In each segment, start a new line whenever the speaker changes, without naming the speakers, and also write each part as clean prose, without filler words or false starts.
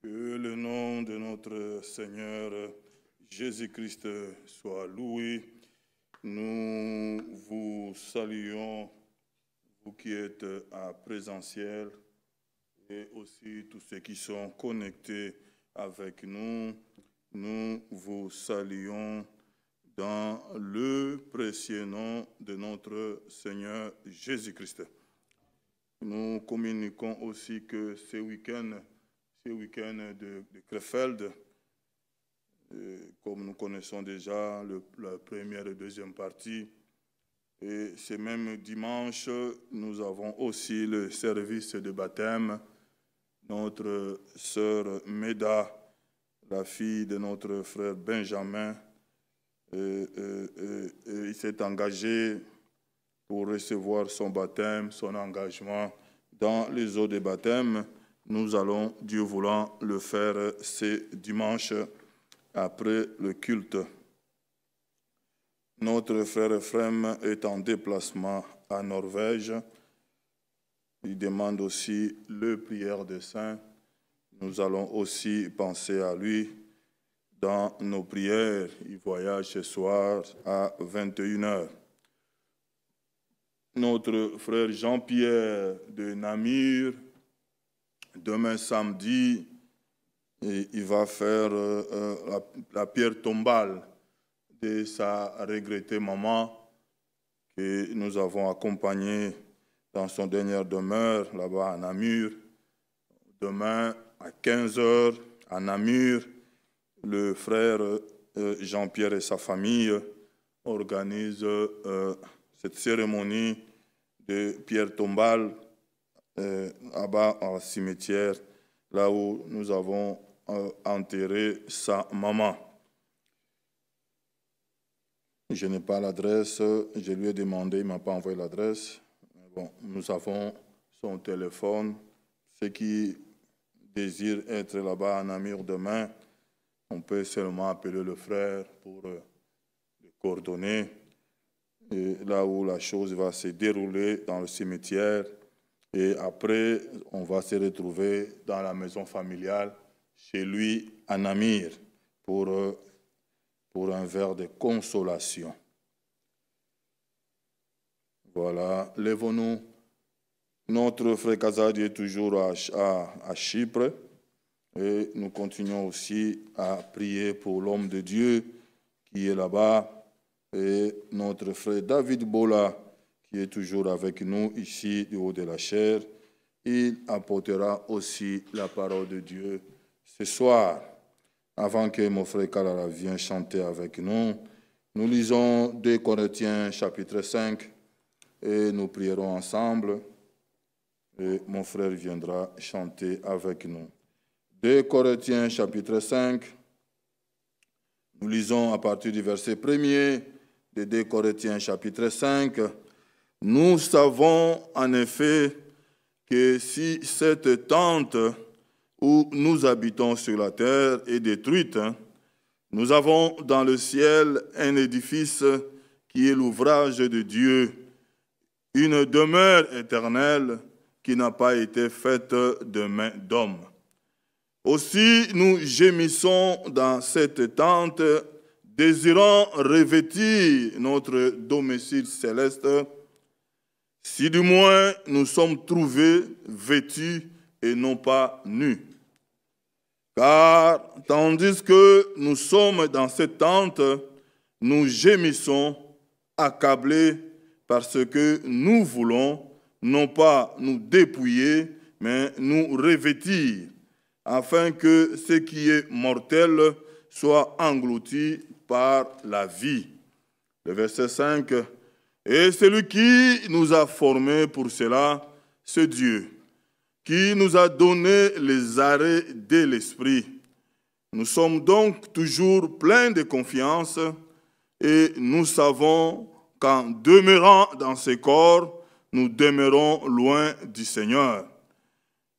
Que le nom de notre Seigneur Jésus-Christ soit loué. Nous vous saluons, vous qui êtes à présentiel, et aussi tous ceux qui sont connectés avec nous. Nous vous saluons dans le précieux nom de notre Seigneur Jésus-Christ. Nous communiquons aussi que ce week-end de Krefeld, comme nous connaissons déjà la première et deuxième partie, et ce même dimanche, nous avons aussi le service de baptême. Notre sœur Méda, la fille de notre frère Benjamin, il s'est engagé pour recevoir son baptême, son engagement dans les eaux de baptême. Nous allons, Dieu voulant, le faire ce dimanche après le culte. Notre frère Ephraim est en déplacement à Norvège. Il demande aussi le prière des saints. Nous allons aussi penser à lui dans nos prières. Il voyage ce soir à 21h. Notre frère Jean-Pierre de Namur, demain samedi, il va faire la pierre tombale de sa regrettée maman que nous avons accompagnée dans son dernière demeure là-bas à Namur. Demain à 15h à Namur, le frère Jean-Pierre et sa famille organisent cette cérémonie de pierre tombale là-bas au cimetière, là où nous avons enterré sa maman. Je n'ai pas l'adresse, je lui ai demandé, il ne m'a pas envoyé l'adresse. Bon, nous avons son téléphone. Ceux qui désirent être là-bas à Namur demain, on peut seulement appeler le frère pour les coordonner. Et là où la chose va se dérouler dans le cimetière. Et après, on va se retrouver dans la maison familiale, chez lui, à Namur, pour un verre de consolation. Voilà, lèvons-nous. Notre frère Kazadi est toujours à Chypre. Et nous continuons aussi à prier pour l'homme de Dieu qui est là-bas. Et notre frère David Bola, qui est toujours avec nous ici du haut de la chair, il apportera aussi la parole de Dieu ce soir. Avant que mon frère Kalara vienne chanter avec nous, nous lisons 2 Corinthiens chapitre 5 et nous prierons ensemble et mon frère viendra chanter avec nous. 2 Corinthiens chapitre 5, nous lisons à partir du verset 1er de 2 Corinthiens chapitre 5. Nous savons en effet que si cette tente où nous habitons sur la terre est détruite, nous avons dans le ciel un édifice qui est l'ouvrage de Dieu, une demeure éternelle qui n'a pas été faite de main d'homme. Aussi nous gémissons dans cette tente, désirant revêtir notre domicile céleste, si du moins nous sommes trouvés vêtus et non pas nus. Car tandis que nous sommes dans cette tente, nous gémissons, accablés, parce que nous voulons non pas nous dépouiller, mais nous revêtir, afin que ce qui est mortel soit englouti par la vie. Le verset 5. Et celui qui nous a formés pour cela, c'est Dieu, qui nous a donné les arrêts de l'esprit. Nous sommes donc toujours pleins de confiance et nous savons qu'en demeurant dans ce corps, nous demeurons loin du Seigneur.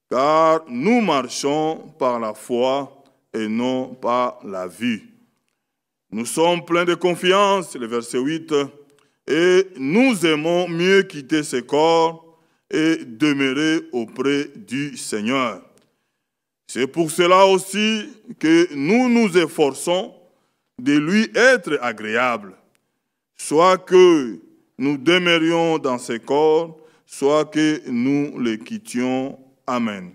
Car nous marchons par la foi et non par la vue. Nous sommes pleins de confiance, le verset 8, et nous aimons mieux quitter ce corps et demeurer auprès du Seigneur. C'est pour cela aussi que nous nous efforçons de lui être agréable, soit que nous demeurions dans ses corps, soit que nous le quittions. Amen.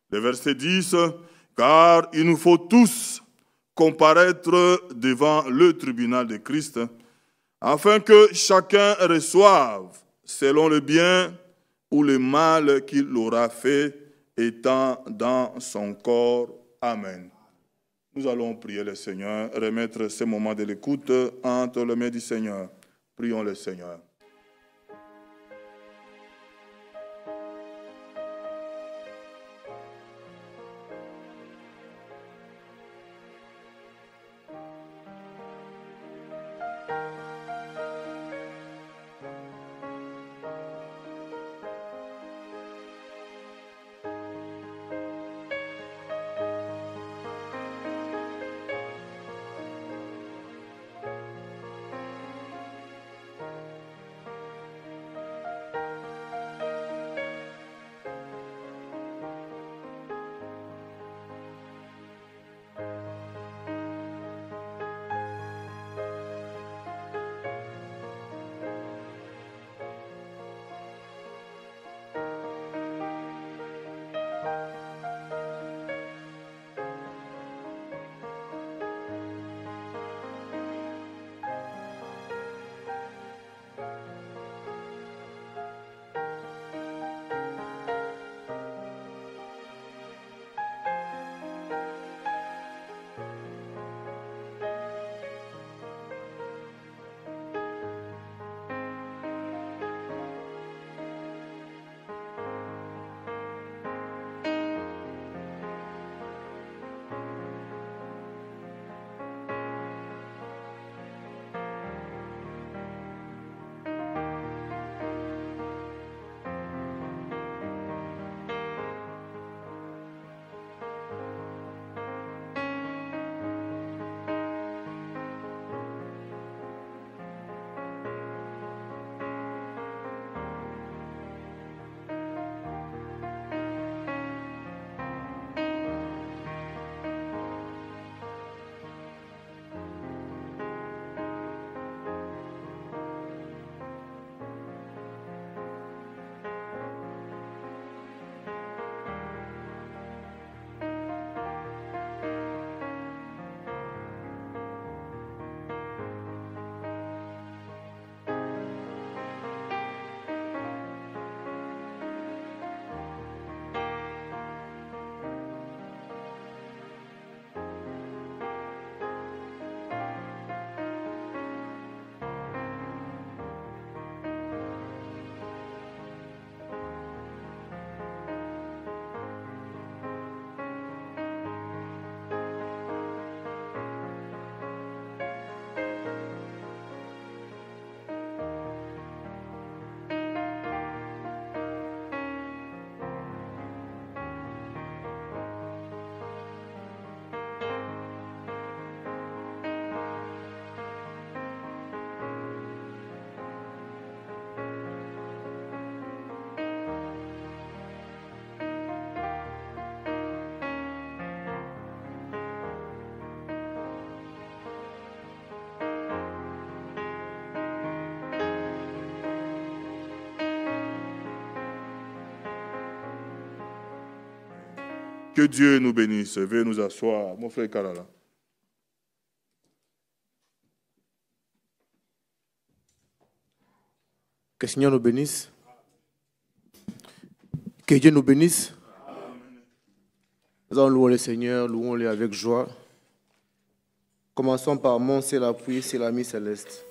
Le verset 10, « Car il nous faut tous comparaître devant le tribunal de Christ, afin que chacun reçoive selon le bien ou le mal qu'il aura fait, étant dans son corps. » Amen. Nous allons prier le Seigneur, remettre ce moment de l'écoute entre les mains du Seigneur. Prions le Seigneur. Que Dieu nous bénisse. Veuillez nous asseoir. Mon frère Kalala.
Que le Seigneur nous bénisse. Que Dieu nous bénisse. Nous allons louer le Seigneur, louons-le avec joie. Commençons par mon c'est l'appui, c'est l'ami céleste.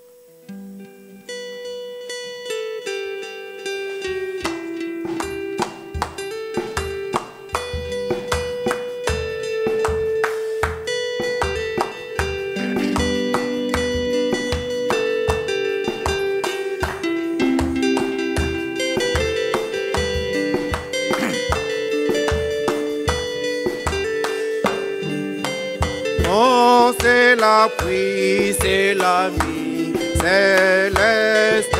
C'est l'appui, c'est l'ami céleste.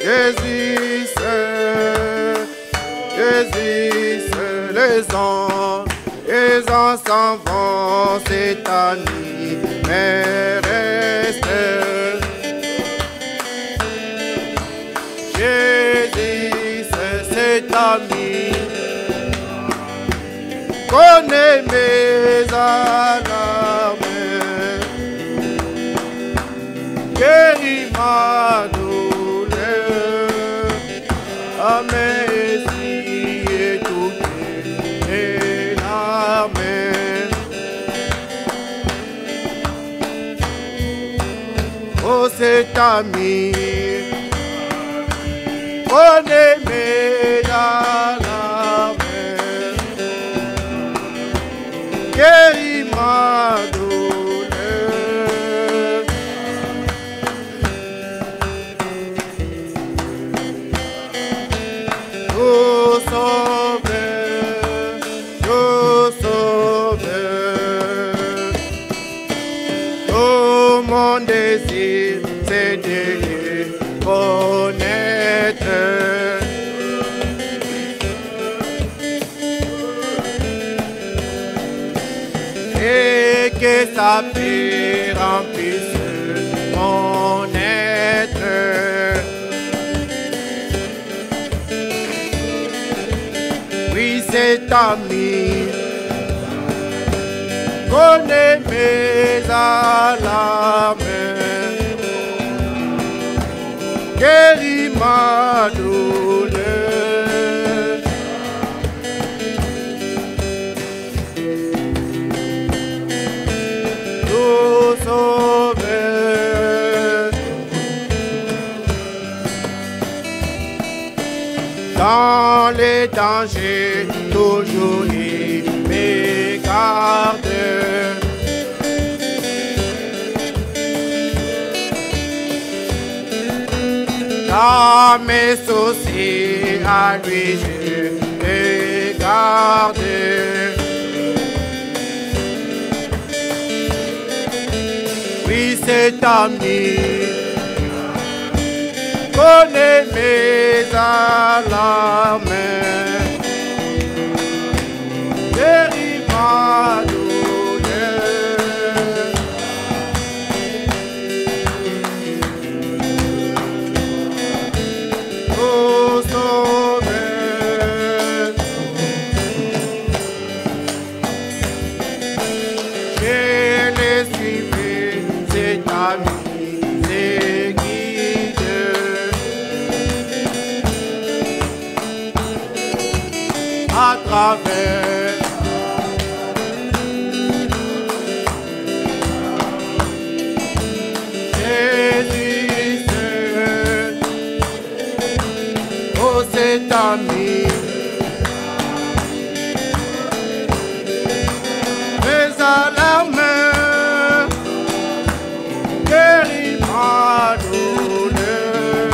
Jésus, les anges ans s'en vont, cet ami, mais reste. Jésus, c'est cet ami, connaît mes alarmes, guérit ma douleur, à mes yeux tout et l'armée. Oh, cet ami, connaît mes alarmes, guérit ma douleur. Oh Sauveur, oh mon désir, c'est de les connaître. Et que sa paix remplisse mon être. Oui, cet ami connaît mes alarmes, guérit ma douleur. Oh Sauveur, dans les dangers, toujours il me garde. Dans mes soucis, à lui je regarde. Oui, cet ami connaît mes alarmes, guérit ma douleur. Oh Sauveur, je les suivrai, cet ami, les guide. À travers Jésus seul, oh cet ami, mais à la main, guérit ma douleur.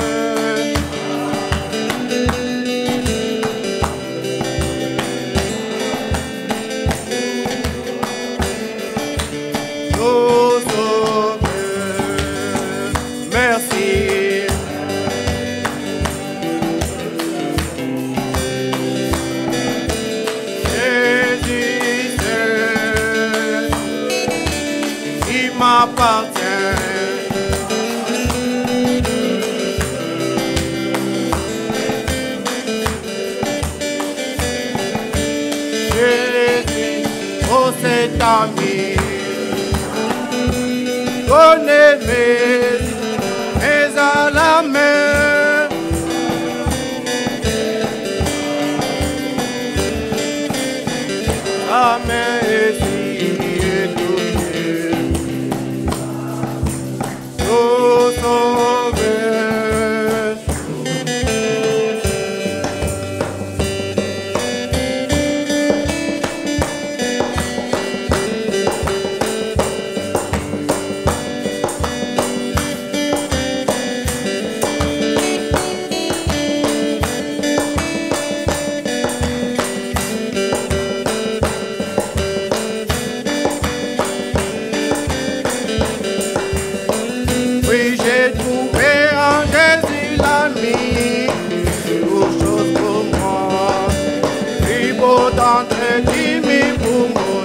Oh Sauveur, merci. Jésus seul, il m'appartient. Jésus, oh cet ami, connaît mes alarmes, amen, et si touché, oh Sauveur. Entre 10 000 pour moi.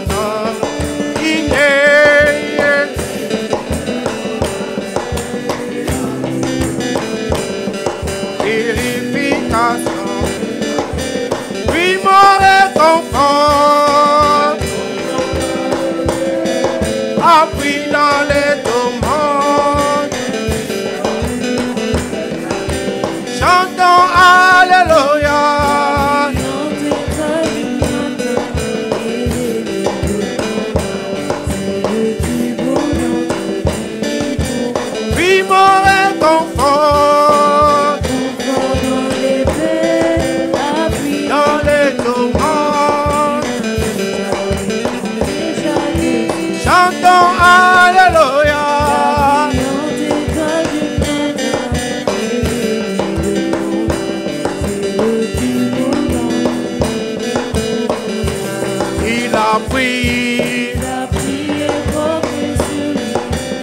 pris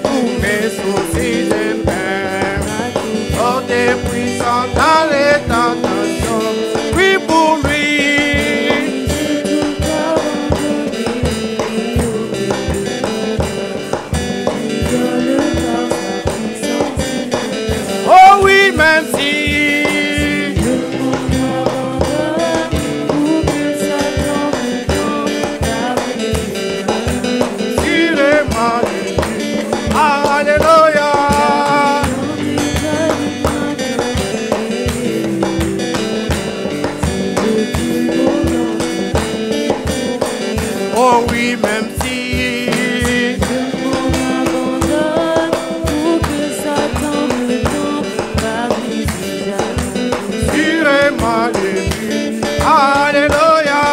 tous mes soucis de peine. Oh, t'es puissant dans les tentations. Prie pour lui. Oh oui, même si Alléluia. Oh oui, même si Alléluia.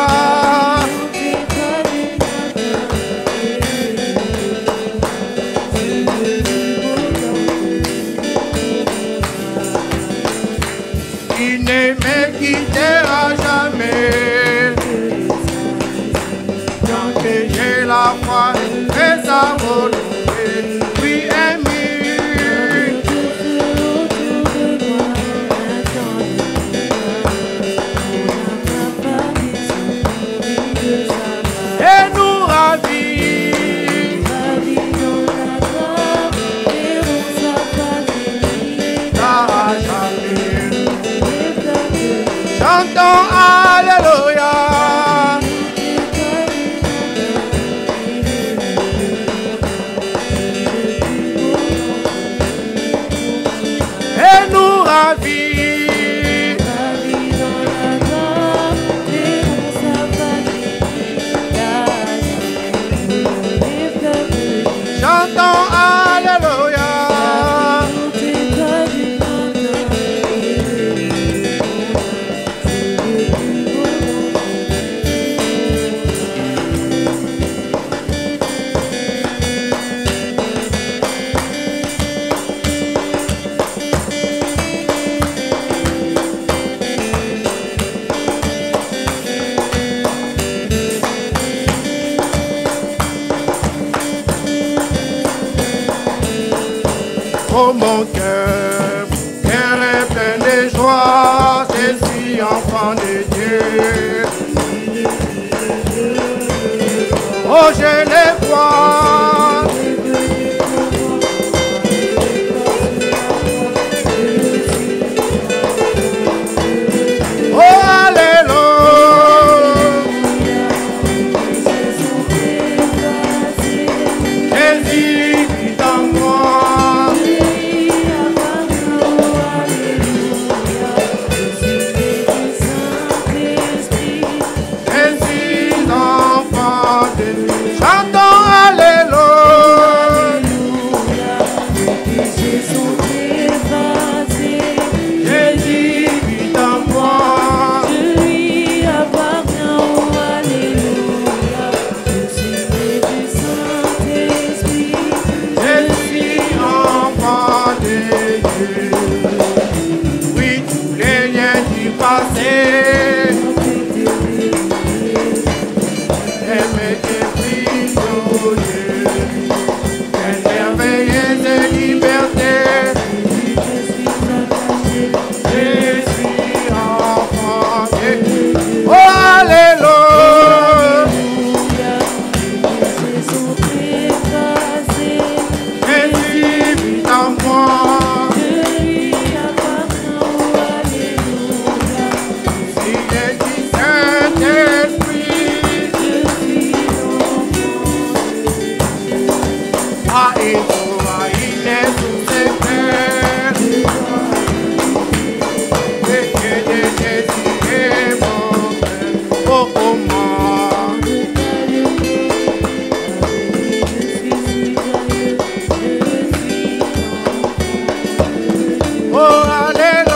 Il ne me quittera jamais. Tant que j'ai la foi et sa volonté, oui, aimé. Et nous ravit. Chantons Alléluia. Et nous ravit. Chantons Alléluia. Oh mon cœur est plein de joie, je suis enfant de Dieu. Oh, je les vois. Oh, Alléluia. Jésus vit en moi. Chantons Alléluia. Jésus vit en moi. Je lui appartiens, Alléluia. Je suis né du Saint-Esprit. Je suis enfant de Dieu. Oui, tous les liens du passé. Quelle merveilleuse liberté. Je suis enfant de Dieu. Oh, Alléluia. Jésus vit en moi. Si j'ai dit Saint-Esprit. Ah, et toi, il est sous ses pères. Et que Jésus est mon père. Oh, oh, moi. Oh, Alléluia.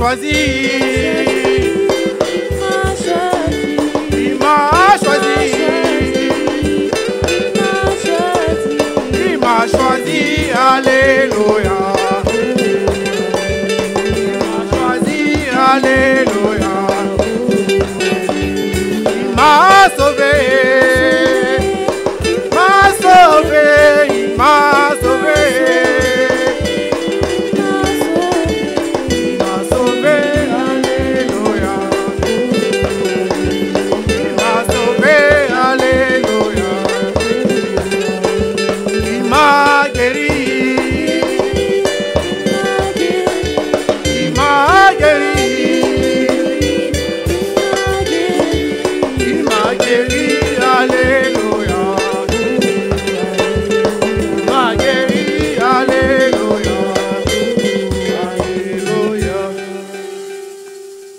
choisi. Il m'a choisi. Il m'a choisi. Alléluia. Il m'a choisi. Alléluia. Il m'a sauvé. Il m'a sauvé. Il m'a sauvé.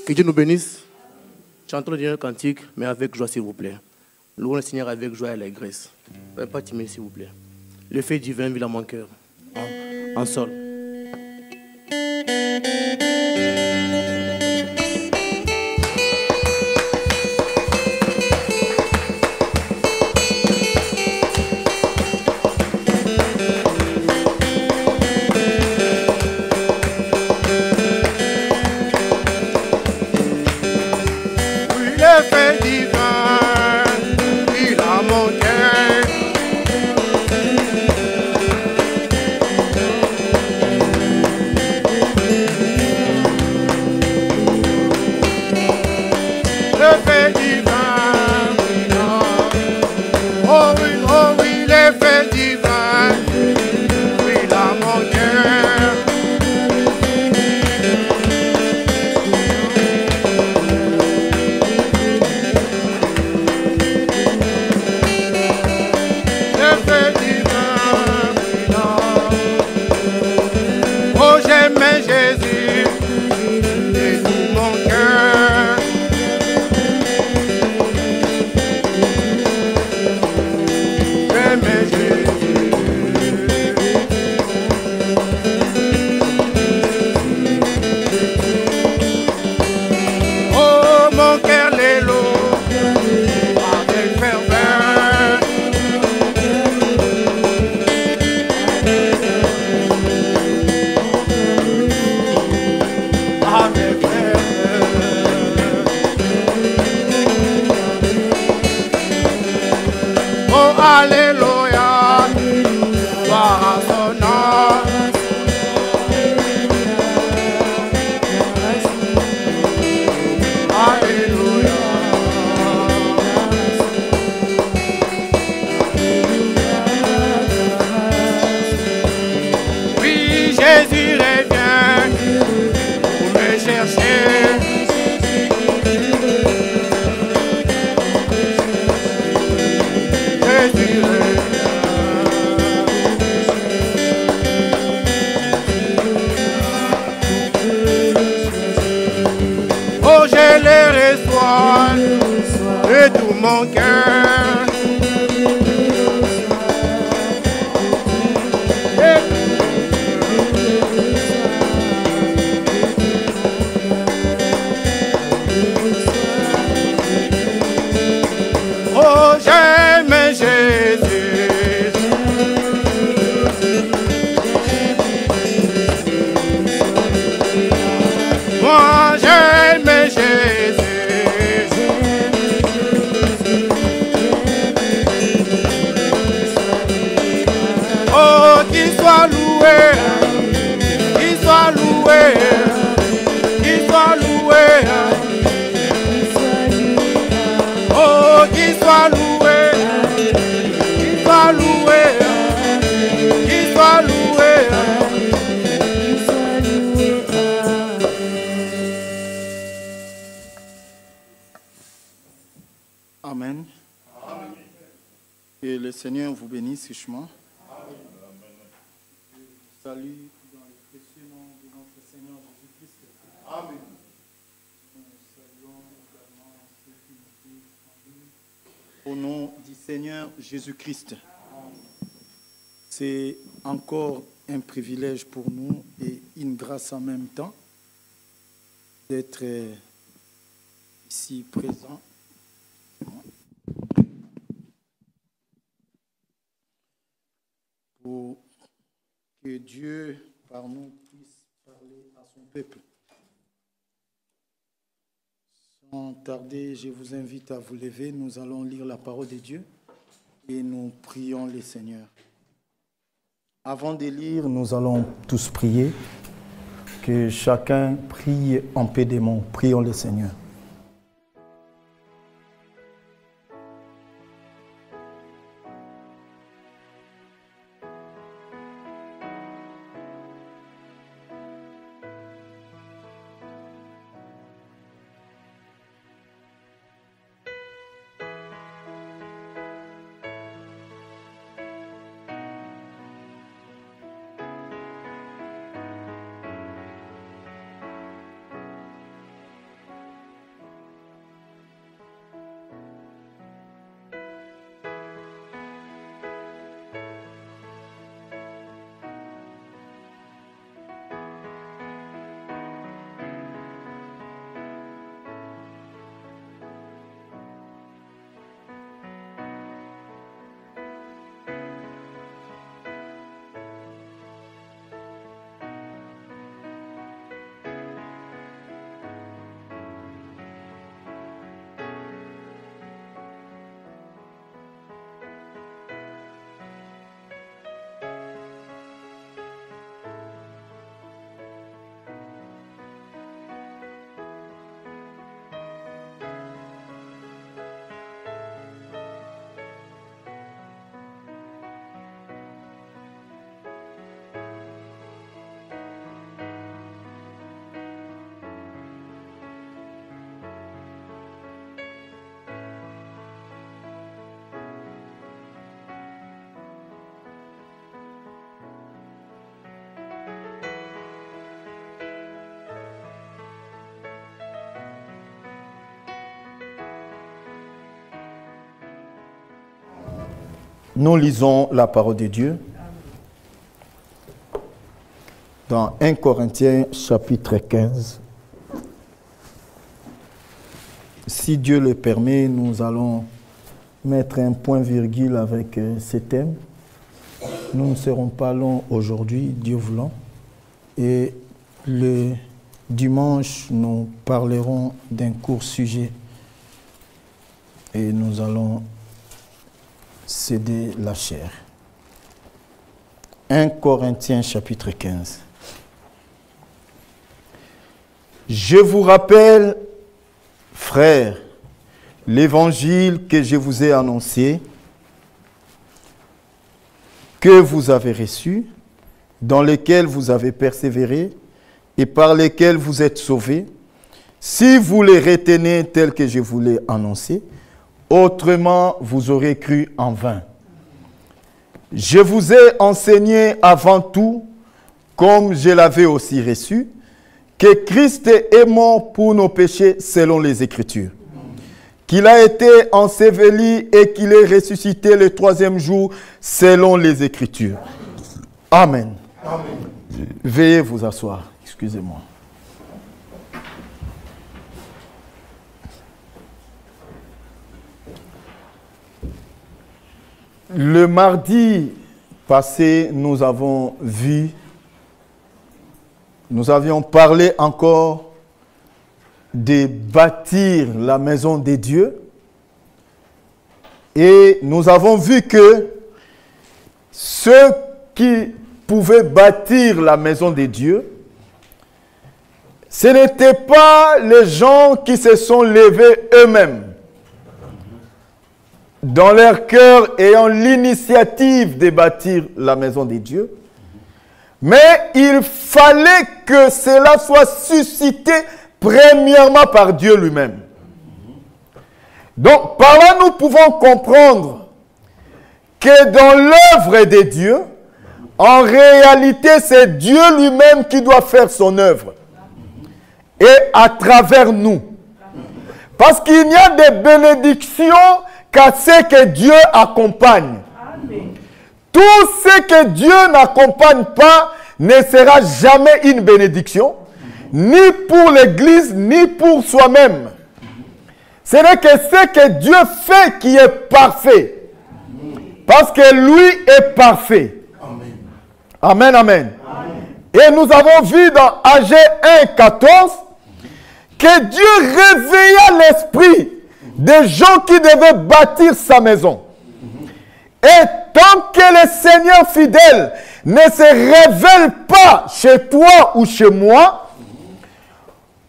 Que Dieu nous bénisse. Chantons le dernier cantique, mais avec joie, s'il vous plaît. Louons le Seigneur avec joie et allégresse. Pas timide, s'il vous plaît. Le fait divin vit dans mon cœur. En sol.
Mon cœur. Oh, j'aime Jésus. Moi, j'aime Jésus. Qu'il soit loué, qu'il soit loué, qu'il soit loué. Oh, qu'il soit loué, qu'il soit loué, qu'il soit loué.
Amen. Que le Seigneur vous bénisse richement. Salut dans le précieux nom de notre Seigneur Jésus-Christ. Amen. Nous saluons également ceux qui nous suivent en ligne. Au nom du Seigneur Jésus-Christ. C'est encore un privilège pour nous et une grâce en même temps
d'être ici présent. Pour que Dieu, par nous, puisse parler à son peuple. Sans tarder, je vous invite à vous lever. Nous allons lire la parole de Dieu et nous prions le Seigneur. Avant de lire, nous allons tous prier. Que chacun prie en paix des mots. Prions le Seigneur. Nous lisons la parole de Dieu dans 1 Corinthiens chapitre 15. Si Dieu le permet, nous allons mettre un point-virgule avec ce thème. Nous ne serons pas longs aujourd'hui, Dieu voulant. Et le dimanche, nous parlerons d'un court sujet. Et nous allons céder la chair. 1 Corinthiens chapitre 15. Je vous rappelle, frères, l'évangile que je vous ai annoncé, que vous avez reçu, dans lequel vous avez persévéré et par lequel vous êtes sauvés, si vous les retenez tels que je vous l'ai annoncé, autrement, vous aurez cru en vain. Je vous ai enseigné avant tout, comme je l'avais aussi reçu, que Christ est mort pour nos péchés selon les Écritures, qu'il a été enseveli et qu'il est ressuscité le troisième jour selon les Écritures. Amen. Amen. Veuillez vous asseoir. Excusez-moi. Le mardi passé, nous avions parlé encore de bâtir la maison de Dieu. Et nous avons vu que ceux qui pouvaient bâtir la maison de Dieu, ce n'étaient pas les gens qui se sont levés eux-mêmes, dans leur cœur ayant l'initiative de bâtir la maison de Dieu. Mais il fallait que cela soit suscité premièrement par Dieu lui-même. Donc, par là, nous pouvons comprendre que dans l'œuvre de Dieu, en réalité, c'est Dieu lui-même qui doit faire son œuvre. Et à travers nous. Parce qu'il n'y a des bénédictions qu'à ce que Dieu accompagne. Amen. Tout ce que Dieu n'accompagne pas ne sera jamais une bénédiction. ni pour l'Église, ni pour soi-même. Ce n'est que ce que Dieu fait qui est parfait. Parce que lui est parfait. Amen, amen. Et nous avons vu dans Agé 1:14 que Dieu réveilla l'esprit des gens qui devaient bâtir sa maison. Et tant que le Seigneur fidèle ne se révèle pas chez toi ou chez moi,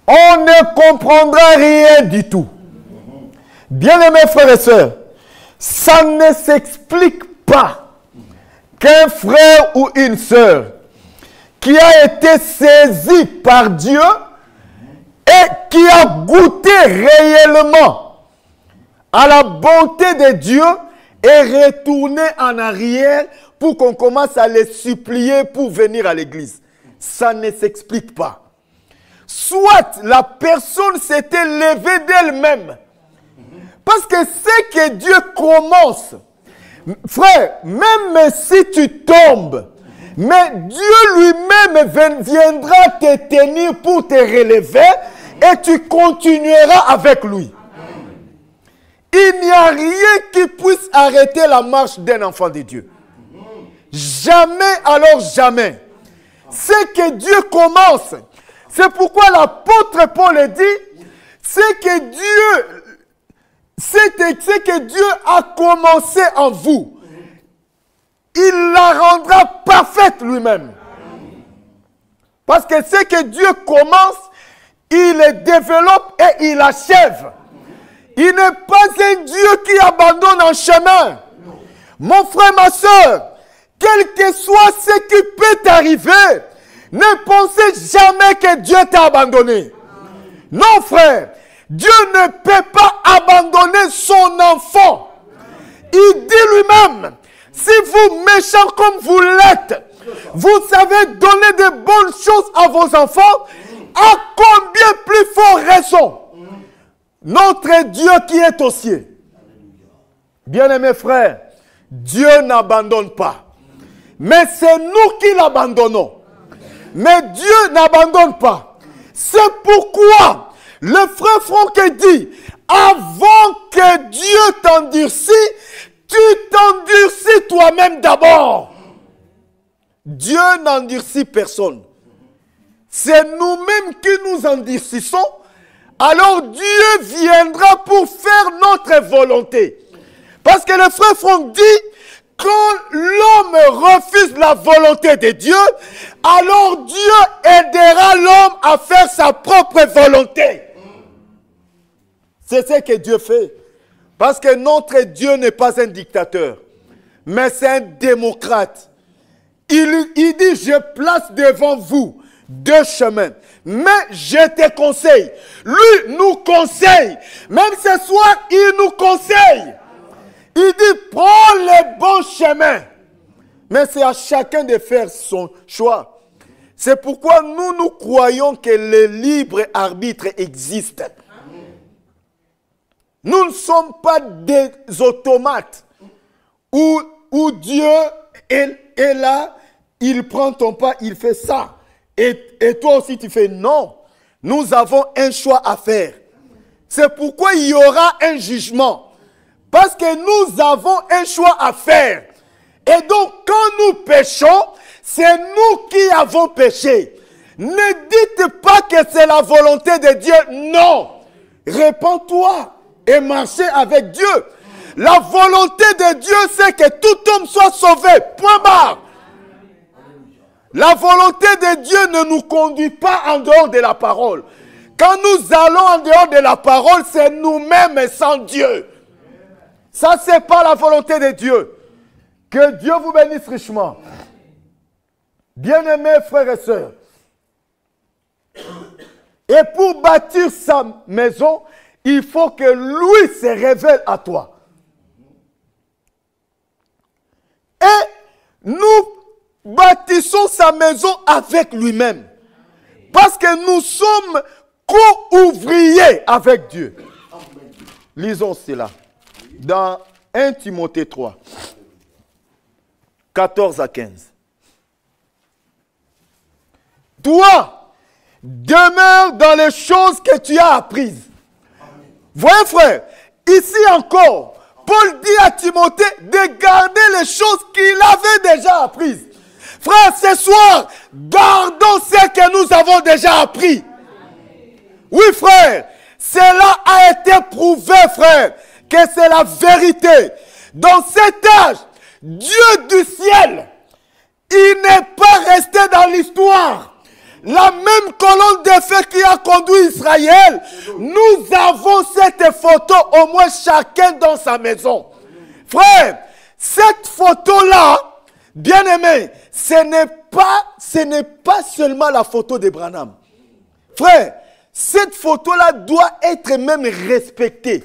on ne comprendra rien du tout. Bien-aimés frères et sœurs, ça ne s'explique pas qu'un frère ou une sœur qui a été saisi par Dieu et qui a goûté réellement à la bonté de Dieu et retourné en arrière pour qu'on commence à les supplier pour venir à l'église. Ça ne s'explique pas. Soit la personne s'était levée d'elle-même. Parce que c'est que Dieu commence. Frère, même si tu tombes, mais Dieu lui-même viendra te tenir pour te relever et tu continueras avec lui. Il n'y a rien qui puisse arrêter la marche d'un enfant de Dieu. Jamais, alors jamais. C'est que Dieu commence. C'est pourquoi l'apôtre Paul dit, c'est que Dieu a commencé en vous. Il la rendra parfaite lui-même. Parce que ce que Dieu commence, il le développe et il achève. Il n'est pas un Dieu qui abandonne en chemin. Mon frère, ma soeur, quel que soit ce qui peut t'arriver, ne pensez jamais que Dieu t'a abandonné. Non, frère, Dieu ne peut pas abandonner son enfant. Il dit lui-même, si vous, méchants comme vous l'êtes, vous savez donner de bonnes choses à vos enfants, à combien plus fort raison notre Dieu qui est aux cieux. Bien-aimés frères, Dieu n'abandonne pas. Mais c'est nous qui l'abandonnons. Mais Dieu n'abandonne pas. C'est pourquoi le frère Franck dit, avant que Dieu t'endurcisse, tu t'endurcis toi-même d'abord. Dieu n'endurcit personne. C'est nous-mêmes qui nous endurcissons. Alors Dieu viendra pour faire notre volonté. Parce que le frère Franck dit, quand l'homme refuse la volonté de Dieu, alors Dieu aidera l'homme à faire sa propre volonté. C'est ce que Dieu fait. Parce que notre Dieu n'est pas un dictateur, mais c'est un démocrate. Il dit, je place devant vous deux chemins. Mais je te conseille. Lui nous conseille. Même ce soir, il nous conseille. Il dit, prends le bon chemin. Mais c'est à chacun de faire son choix. C'est pourquoi nous croyons que le libre arbitre existe. Nous ne sommes pas des automates où Dieu est là, il prend ton pas, il fait ça. Et toi aussi tu fais non. Nous avons un choix à faire. C'est pourquoi il y aura un jugement. Parce que nous avons un choix à faire. Et donc quand nous péchons, c'est nous qui avons péché. Ne dites pas que c'est la volonté de Dieu. Non. Répands-toi et marchez avec Dieu. La volonté de Dieu, c'est que tout homme soit sauvé. Point barre. La volonté de Dieu ne nous conduit pas en dehors de la parole. Quand nous allons en dehors de la parole, c'est nous-mêmes sans Dieu. Ça, ce n'est pas la volonté de Dieu. Que Dieu vous bénisse richement. Bien-aimés frères et sœurs. Et pour bâtir sa maison, il faut que lui se révèle à toi. Et nous bâtissons sa maison avec lui-même. Parce que nous sommes co-ouvriers avec Dieu. Lisons cela. Dans 1 Timothée 3, 14 à 15. Toi, demeure dans les choses que tu as apprises. Voyez frère, ici encore, Paul dit à Timothée de garder les choses qu'il avait déjà apprises. Frère, ce soir, gardons ce que nous avons déjà appris. Oui frère, cela a été prouvé frère, que c'est la vérité. Dans cet âge, Dieu du ciel, il n'est pas resté dans l'histoire. La même colonne de feu qui a conduit Israël, nous avons cette photo au moins chacun dans sa maison. Frère, cette photo-là, bien aimé, ce n'est pas seulement la photo de Branham. Frère, cette photo-là doit être même respectée.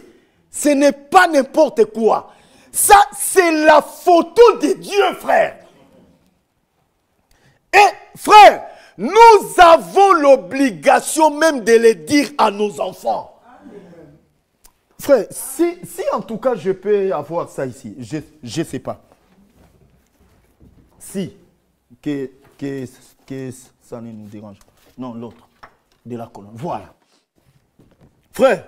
Ce n'est pas n'importe quoi. Ça, c'est la photo de Dieu, frère. Et frère, nous avons l'obligation même de le dire à nos enfants. Frère, si en tout cas je peux avoir ça ici, je ne sais pas. Si, que ça ne nous dérange. Non, l'autre, de la colonne. Voilà. Frère,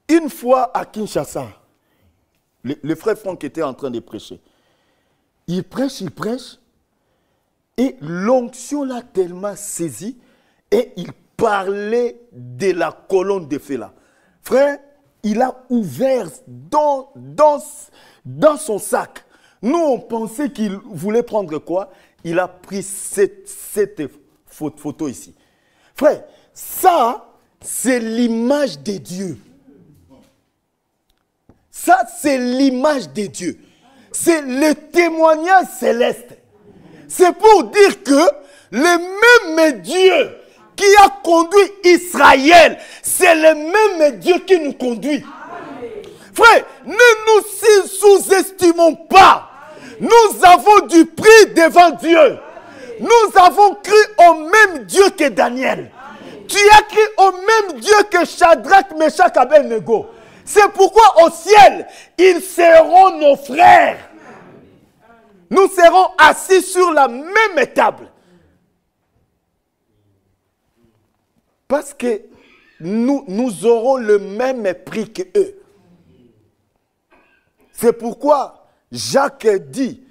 une fois à Kinshasa, le frère Franck était en train de prêcher. Il prêche, et l'onction l'a tellement saisi, et il parlait de la colonne de feu là. Frère, il a ouvert dans son sac. Nous, on pensait qu'il voulait prendre quoi? Il a pris cette photo ici. Frère, ça, c'est l'image de Dieu. Ça, c'est l'image de Dieu. C'est le témoignage céleste. C'est pour dire que le même Dieu qui a conduit Israël, c'est le même Dieu qui nous conduit. Frère, ne nous sous-estimons pas. Nous avons du prix devant Dieu. Nous avons cru au même Dieu que Daniel. Tu as cru au même Dieu que Shadrach, Meshach, Abednego. C'est pourquoi au ciel, ils seront nos frères. Nous serons assis sur la même table. Parce que nous aurons le même prix qu'eux. C'est pourquoi Jacques dit,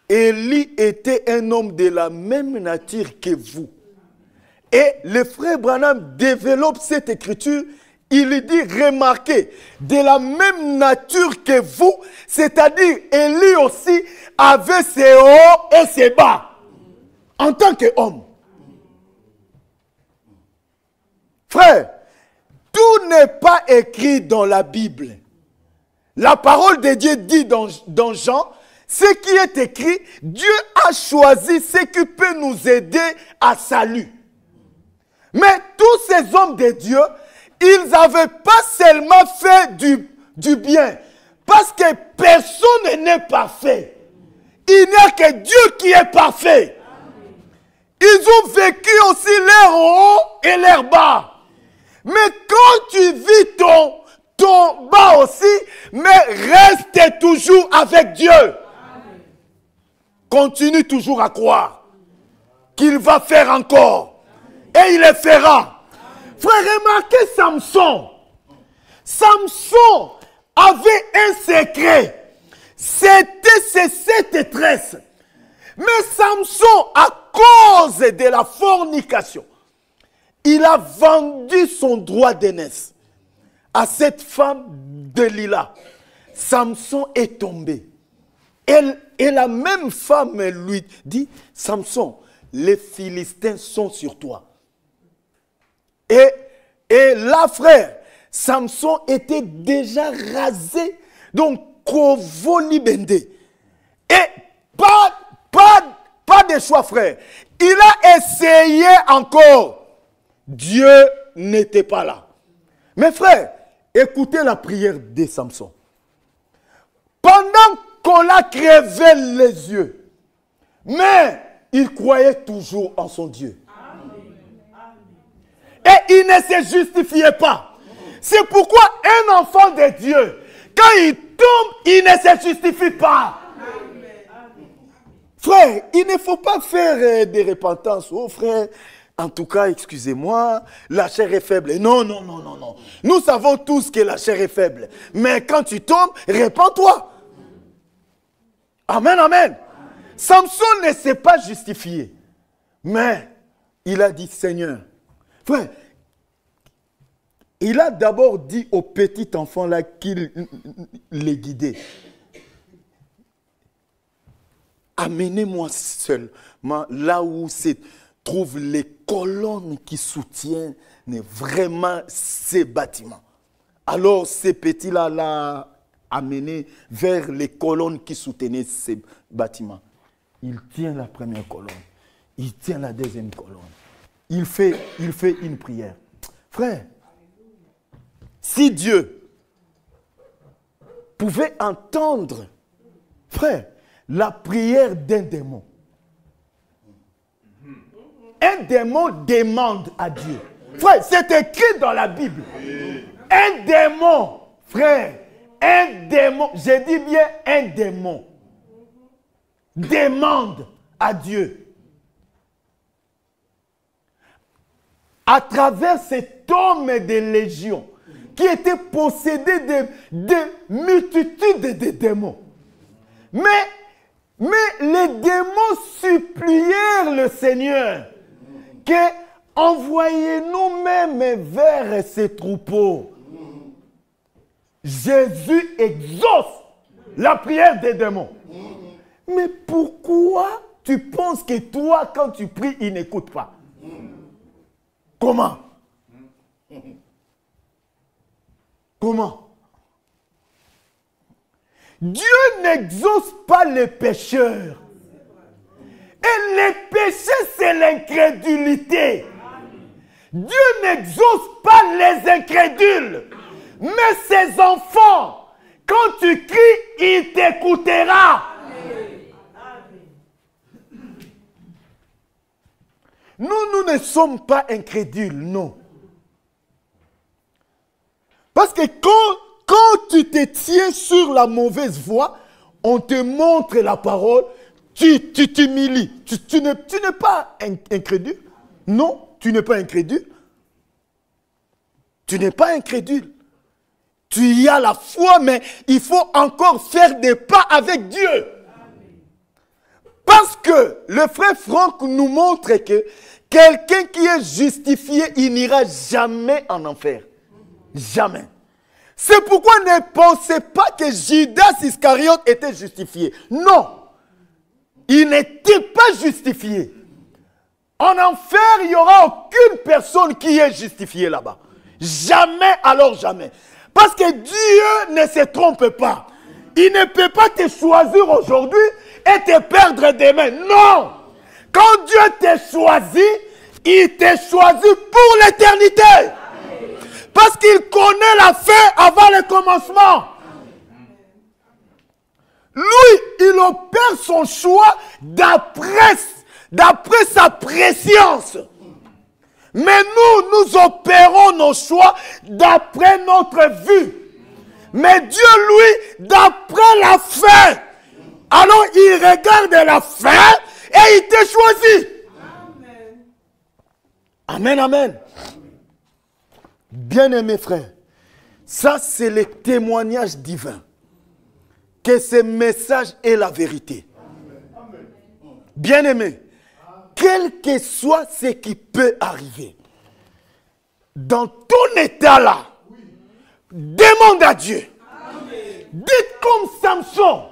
Élie était un homme de la même nature que vous. Et le frère Branham développe cette écriture. Il dit, remarquez, de la même nature que vous, c'est-à-dire Élie aussi avait ses hauts et ses bas, en tant qu'homme. Frère, tout n'est pas écrit dans la Bible. La parole de Dieu dit dans Jean, ce qui est écrit, Dieu a choisi ce qui peut nous aider à salut. Mais tous ces hommes de Dieu, ils n'avaient pas seulement fait du bien, parce que personne n'est parfait. Il n'y a que Dieu qui est parfait. Ils ont vécu aussi leur haut et leur bas. Mais quand tu vis ton bas aussi, mais reste toujours avec Dieu. Continue toujours à croire qu'il va faire encore. Et il le fera. Frère, remarquez Samson. Samson avait un secret. C'était ses 7 tresses. Mais Samson, à cause de la fornication, il a vendu son droit d'aînesse à cette femme Delilah. Samson est tombé. Et la même femme lui dit, Samson, les Philistins sont sur toi. Et là, frère, Samson était déjà rasé, donc Kovoli Bendé. Et pas de choix, frère. Il a essayé encore. Dieu n'était pas là. Mais frère, écoutez la prière de Samson. Pendant qu'on a crevé les yeux, mais il croyait toujours en son Dieu. Et il ne se justifiait pas. C'est pourquoi un enfant de Dieu, quand il tombe, il ne se justifie pas. Frère, il ne faut pas faire des repentances. Oh frère, en tout cas, excusez-moi, la chair est faible. Non, non, non, non, non. Nous savons tous que la chair est faible. Mais quand tu tombes, répands-toi. Amen, amen. Samson ne s'est pas justifié. Mais il a dit, Seigneur, frère, il a d'abord dit au petit enfant là qu'il les guidait. Amenez-moi seulement là où se trouvent les colonnes qui soutiennent vraiment ces bâtiments. Alors ces petits-là l'ont amené vers les colonnes qui soutenaient ces bâtiments. Il tient la première colonne. Il tient la deuxième colonne. Il fait une prière. Frère, si Dieu pouvait entendre, frère, la prière d'un démon. Un démon demande à Dieu. Frère, c'est écrit dans la Bible. Un démon, frère, un démon, je dis bien un démon, demande à Dieu. À travers cet homme de légion qui était possédé de multitudes de démons. Mais les démons supplièrent le Seigneur que envoyez-nous même vers ces troupeaux. Jésus exauce la prière des démons. Mais pourquoi tu penses que toi, quand tu pries, il n'écoute pas? Comment? Comment? Dieu n'exauce pas les pécheurs. Et les péchés, c'est l'incrédulité. Dieu n'exauce pas les incrédules. Mais ses enfants, quand tu cries, il t'écoutera. Nous ne sommes pas incrédules, non. Parce que quand tu te tiens sur la mauvaise voie, on te montre la parole, tu t'humilies. Tu n'es pas incrédule. Non, tu n'es pas incrédule. Tu n'es pas incrédule. Tu y as la foi, mais il faut encore faire des pas avec Dieu. Parce que le frère Franck nous montre que quelqu'un qui est justifié, il n'ira jamais en enfer. Jamais. C'est pourquoi ne pensez pas que Judas Iscariote était justifié. Non. Il n'était pas justifié. En enfer, il n'y aura aucune personne qui est justifiée là-bas. Jamais, alors jamais. Parce que Dieu ne se trompe pas. Il ne peut pas te choisir aujourd'hui et te perdre demain. Non. Quand Dieu t'a choisi, il t'a choisi pour l'éternité. Parce qu'il connaît la fin avant le commencement. Lui, il opère son choix d'après sa préscience. Mais nous opérons nos choix d'après notre vue. Mais Dieu, lui, d'après la fin. Alors, il regarde la fin et il t'a choisi. Amen, amen. Bien-aimés frères, ça c'est le témoignage divin. Que ce message est la vérité. Bien-aimés, quel que soit ce qui peut arriver, dans ton état là, demande à Dieu. Dites comme Samson,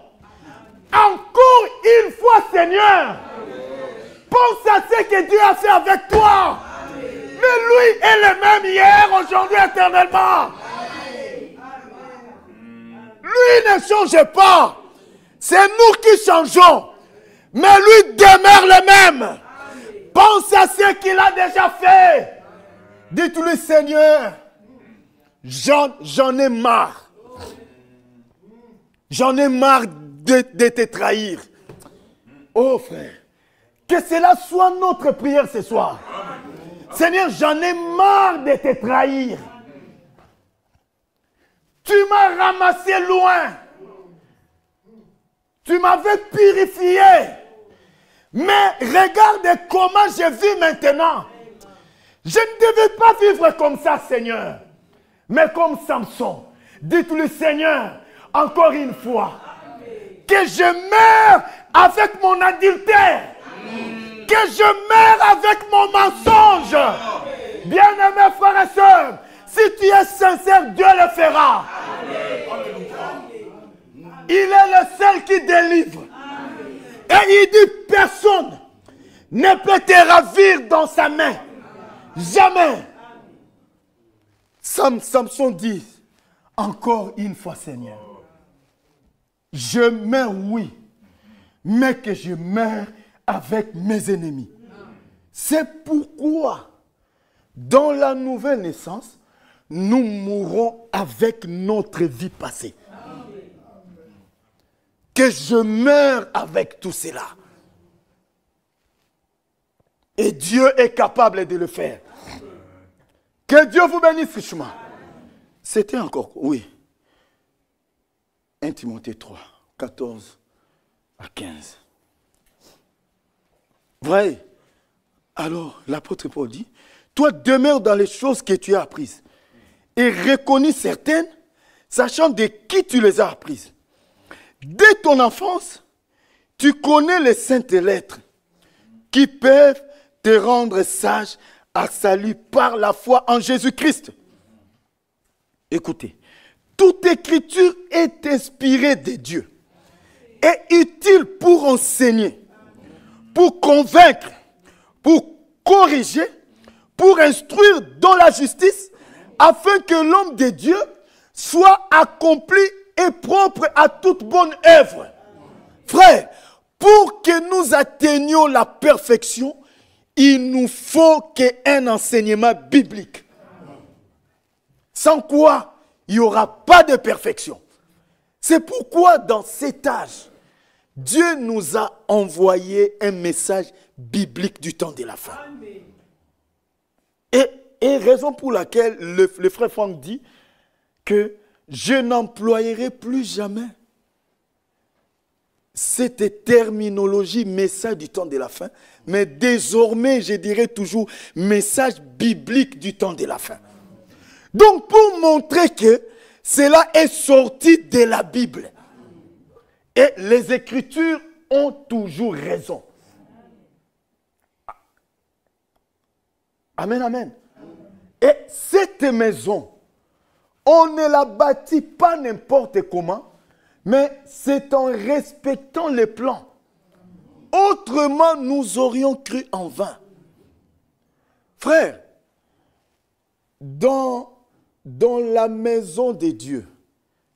encore une fois Seigneur, pense à ce que Dieu a fait avec toi. Mais lui est le même hier, aujourd'hui, éternellement. Lui ne change pas. C'est nous qui changeons. Mais lui demeure le même. Pense à ce qu'il a déjà fait. Dites-lui, Seigneur, j'en ai marre. J'en ai marre de te trahir. Oh frère, que cela soit notre prière ce soir. Seigneur, j'en ai marre de te trahir. Tu m'as ramassé loin. Tu m'avais purifié. Mais regarde comment je vis maintenant. Je ne devais pas vivre comme ça, Seigneur. Mais comme Samson, dites-lui, Seigneur, encore une fois, que je meure avec mon adultère, que je meure avec mon mensonge. Bien-aimés frères et sœurs, si tu es sincère, Dieu le fera. Il est le seul qui délivre. Et il dit, personne ne peut te ravir dans sa main. Jamais. Samson dit, encore une fois, Seigneur, je meurs, oui, mais que je meurs avec mes ennemis. C'est pourquoi, dans la nouvelle naissance, nous mourrons avec notre vie passée. Que je meure avec tout cela. Et Dieu est capable de le faire. Que Dieu vous bénisse richement. C'était encore, oui. 1 Timothée 3, 14 à 15. Vrai. Alors, l'apôtre Paul dit, toi demeure dans les choses que tu as apprises et reconnais certaines, sachant de qui tu les as apprises. Dès ton enfance, tu connais les saintes lettres qui peuvent te rendre sage à salut par la foi en Jésus-Christ. Écoutez, toute écriture est inspirée de Dieu et utile pour enseigner, pour convaincre, pour corriger, pour instruire dans la justice, afin que l'homme de Dieu soit accompli et propre à toute bonne œuvre. Frère, pour que nous atteignions la perfection, il nous faut qu'un enseignement biblique. Sans quoi, il n'y aura pas de perfection. C'est pourquoi dans cet âge, Dieu nous a envoyé un message biblique du temps de la fin. Et raison pour laquelle le frère Franck dit que je n'employerai plus jamais cette terminologie message du temps de la fin, mais désormais je dirais toujours message biblique du temps de la fin. Donc pour montrer que cela est sorti de la Bible. Et les Écritures ont toujours raison. Amen, amen. Et cette maison, on ne la bâtit pas n'importe comment, mais c'est en respectant les plans. Autrement, nous aurions cru en vain. Frère, dans la maison de Dieu,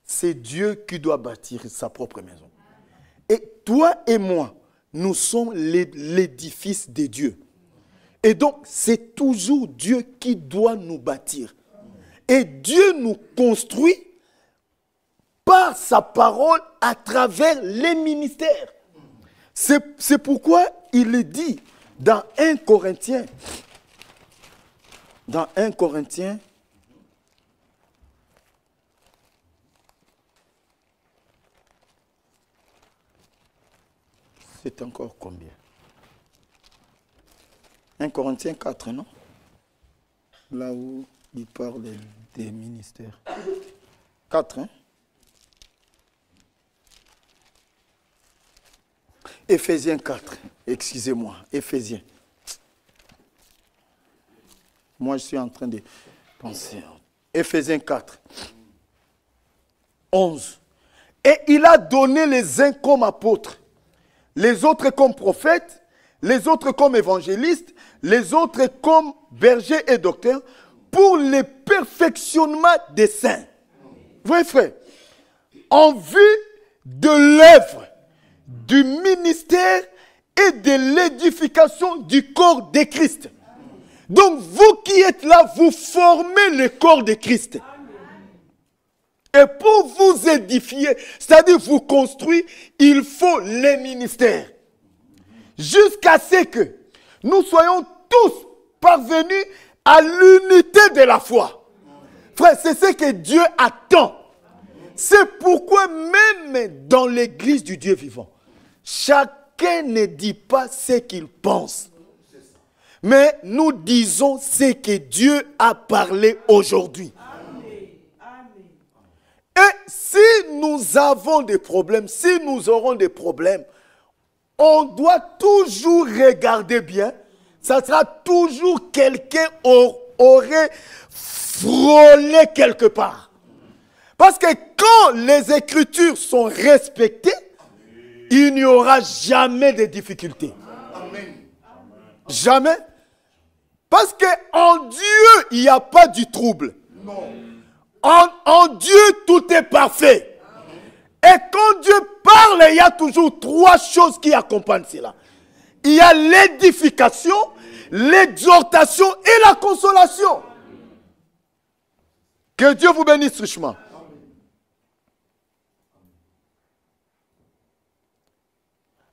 c'est Dieu qui doit bâtir sa propre maison. Et toi et moi, nous sommes l'édifice de Dieu. Et donc, c'est toujours Dieu qui doit nous bâtir. Et Dieu nous construit par sa parole à travers les ministères. C'est pourquoi il est dit dans 1 Corinthiens, c'est encore combien? 1 Corinthiens 4, non? Là où il parle des ministères. 4, hein? Éphésiens 4, excusez-moi, Éphésiens. Moi, je suis en train de penser. Éphésiens 4, 11. Et il a donné les uns comme apôtres, les autres comme prophètes, les autres comme évangélistes, les autres comme bergers et docteurs, pour le perfectionnement des saints. Vrai frère, en vue de l'œuvre, du ministère et de l'édification du corps de Christ. Donc vous qui êtes là, vous formez le corps de Christ. Et pour vous édifier, c'est-à-dire vous construire, il faut les ministères. Jusqu'à ce que nous soyons tous parvenus à l'unité de la foi. Frère, c'est ce que Dieu attend. C'est pourquoi même dans l'église du Dieu vivant, chaque chacun ne dit pas ce qu'il pense. Mais nous disons ce que Dieu a parlé aujourd'hui. Et si nous avons des problèmes, si nous aurons des problèmes, on doit toujours regarder bien. Ça sera toujours quelqu'un aurait frôlé quelque part. Parce que quand les Écritures sont respectées, il n'y aura jamais de difficultés. Jamais. Parce qu'en Dieu, il n'y a pas du trouble. En Dieu, tout est parfait. Et quand Dieu parle, il y a toujours trois choses qui accompagnent cela. Il y a l'édification, l'exhortation et la consolation. Que Dieu vous bénisse richement.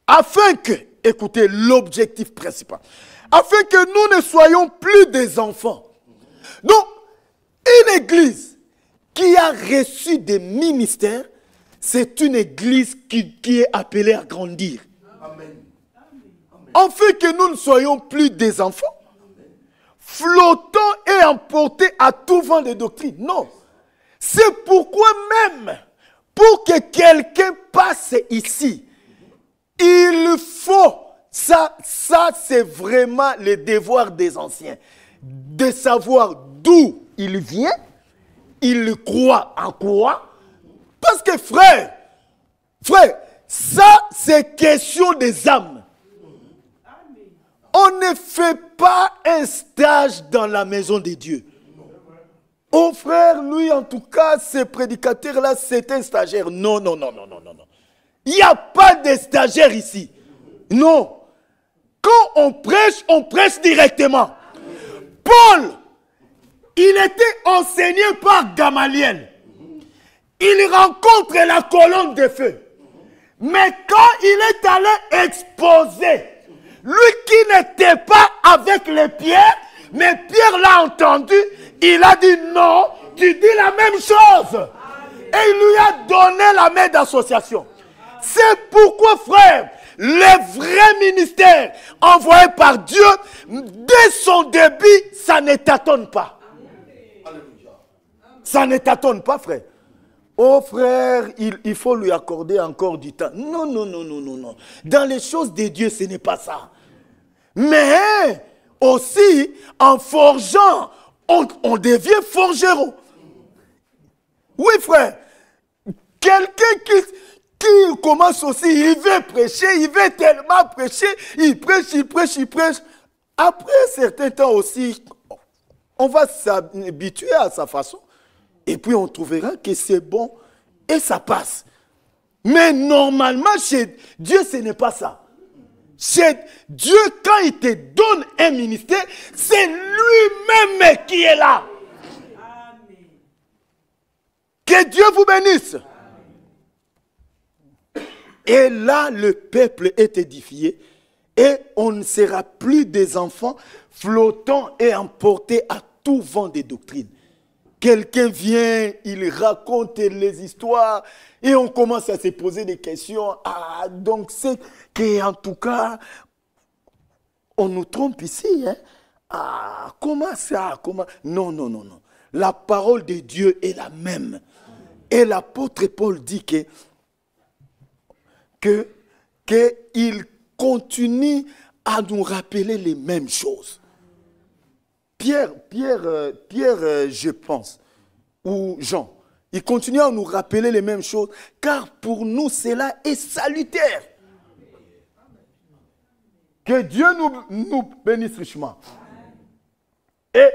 Afin que, écoutez, l'objectif principal, afin que nous ne soyons plus des enfants. Donc, une église qui a reçu des ministères, c'est une église qui est appelée à grandir. Amen. Afin que nous ne soyons plus des enfants, flottants et emportés à tout vent de doctrine. Non. C'est pourquoi même, pour que quelqu'un passe ici, il faut, ça c'est vraiment le devoir des anciens, de savoir d'où il vient, il croit en quoi. Parce que frère, ça c'est question des âmes. On ne fait pas un stage dans la maison de Dieu. Oh frère, lui en tout cas, ce prédicateur-là, c'est un stagiaire. Non. Il n'y a pas de stagiaire ici. Non. Quand on prêche directement. Paul, il était enseigné par Gamaliel. Il rencontre la colonne de feu. Mais quand il est allé exposer, lui qui n'était pas avec les pierres, mais Pierre l'a entendu, il a dit non, tu dis la même chose. Et il lui a donné la main d'association. C'est pourquoi, frère, le vrai ministère envoyé par Dieu, dès son début, ça ne tâtonne pas. Ça ne tâtonne pas, frère. Oh frère, il faut lui accorder encore du temps. Non. Dans les choses de Dieu, ce n'est pas ça. Mais aussi, en forgeant, on devient forgeron. Oui, frère. Quelqu'un qui commence aussi, il veut prêcher, il veut tellement prêcher, il prêche. Après un certain temps aussi, on va s'habituer à sa façon. Et puis on trouvera que c'est bon et ça passe. Mais normalement, chez Dieu, ce n'est pas ça. Chez Dieu, quand il te donne un ministère, c'est lui-même qui est là. Amen. Que Dieu vous bénisse. Amen. Et là, le peuple est édifié et on ne sera plus des enfants flottants et emportés à tout vent des doctrines. Quelqu'un vient, il raconte les histoires et on commence à se poser des questions. Ah, donc c'est qu'en tout cas, on nous trompe ici. Hein? Ah, comment ça? Non. La parole de Dieu est la même. Et l'apôtre Paul dit qu'il continue à nous rappeler les mêmes choses. Pierre, je pense, ou Jean, il continue à nous rappeler les mêmes choses, car pour nous, cela est salutaire. Que Dieu nous bénisse richement. Et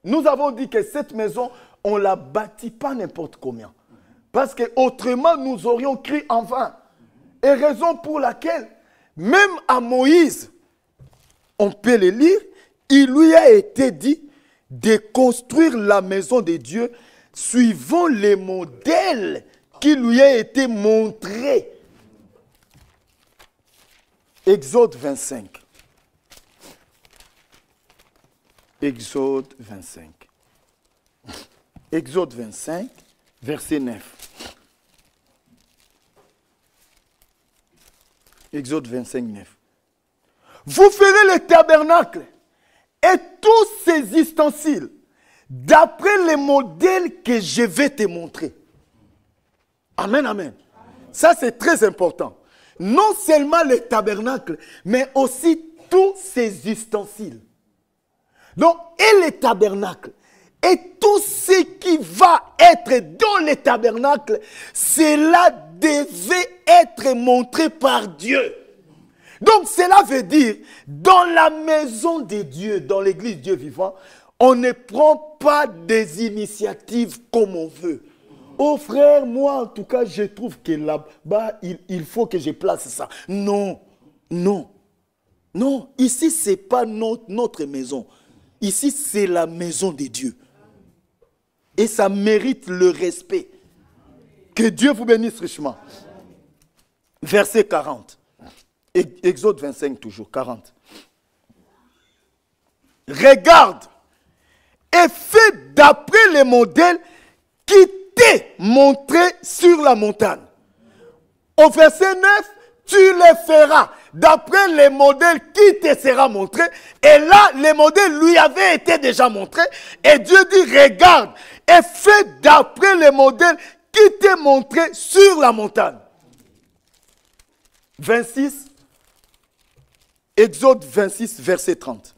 nous avons dit que cette maison, on ne la bâtit pas n'importe combien. Parce qu'autrement, nous aurions crié en vain. Et raison pour laquelle, même à Moïse, on peut le lire, il lui a été dit de construire la maison de Dieu suivant les modèles qui lui a été montrés. Exode 25. Exode 25. Exode 25, verset 9. Exode 25, 9. Vous ferez le tabernacle et tous ses ustensiles d'après les modèles que je vais te montrer. Amen, amen. Ça, c'est très important. Non seulement le tabernacle, mais aussi tous ses ustensiles. Donc, et le tabernacle, et tout ce qui va être dans le tabernacle, cela devait être montré par Dieu. Donc, cela veut dire, dans la maison de Dieu, dans l'église Dieu vivant, on ne prend pas des initiatives comme on veut. Oh frère, moi en tout cas, je trouve que là-bas, il faut que je place ça. Non, non, non. Ici, ce n'est pas notre maison. Ici, c'est la maison de Dieu. Et ça mérite le respect. Que Dieu vous bénisse richement. Verset 40. Exode 25 toujours, 40. Regarde et fais d'après les modèles qui t'est montré sur la montagne. Au verset 9, tu les feras d'après les modèles qui te sera montré. Et là, les modèles lui avaient été déjà montrés. Et Dieu dit, regarde et fais d'après les modèles qui t'est montré sur la montagne. 26, Exode 26, verset 30.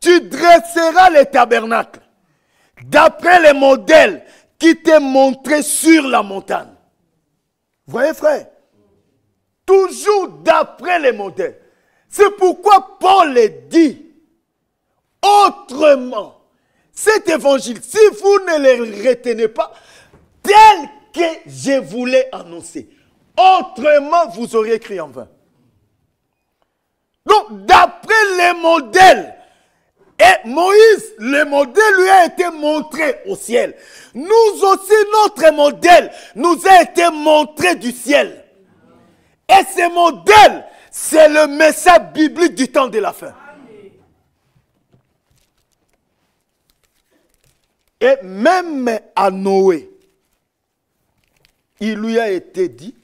Tu dresseras les tabernacles d'après les modèles qui t'est montré sur la montagne. Vous voyez, frère? Toujours d'après les modèles. C'est pourquoi Paul dit autrement. Cet évangile, si vous ne le retenez pas, tel que je voulais annoncer, autrement vous auriez écrit en vain. Donc, d'après les modèles, et Moïse, le modèle lui a été montré au ciel. Nous aussi, notre modèle nous a été montré du ciel. Et ce modèle, c'est le message biblique du temps de la fin. Et même à Noé, il lui a été dit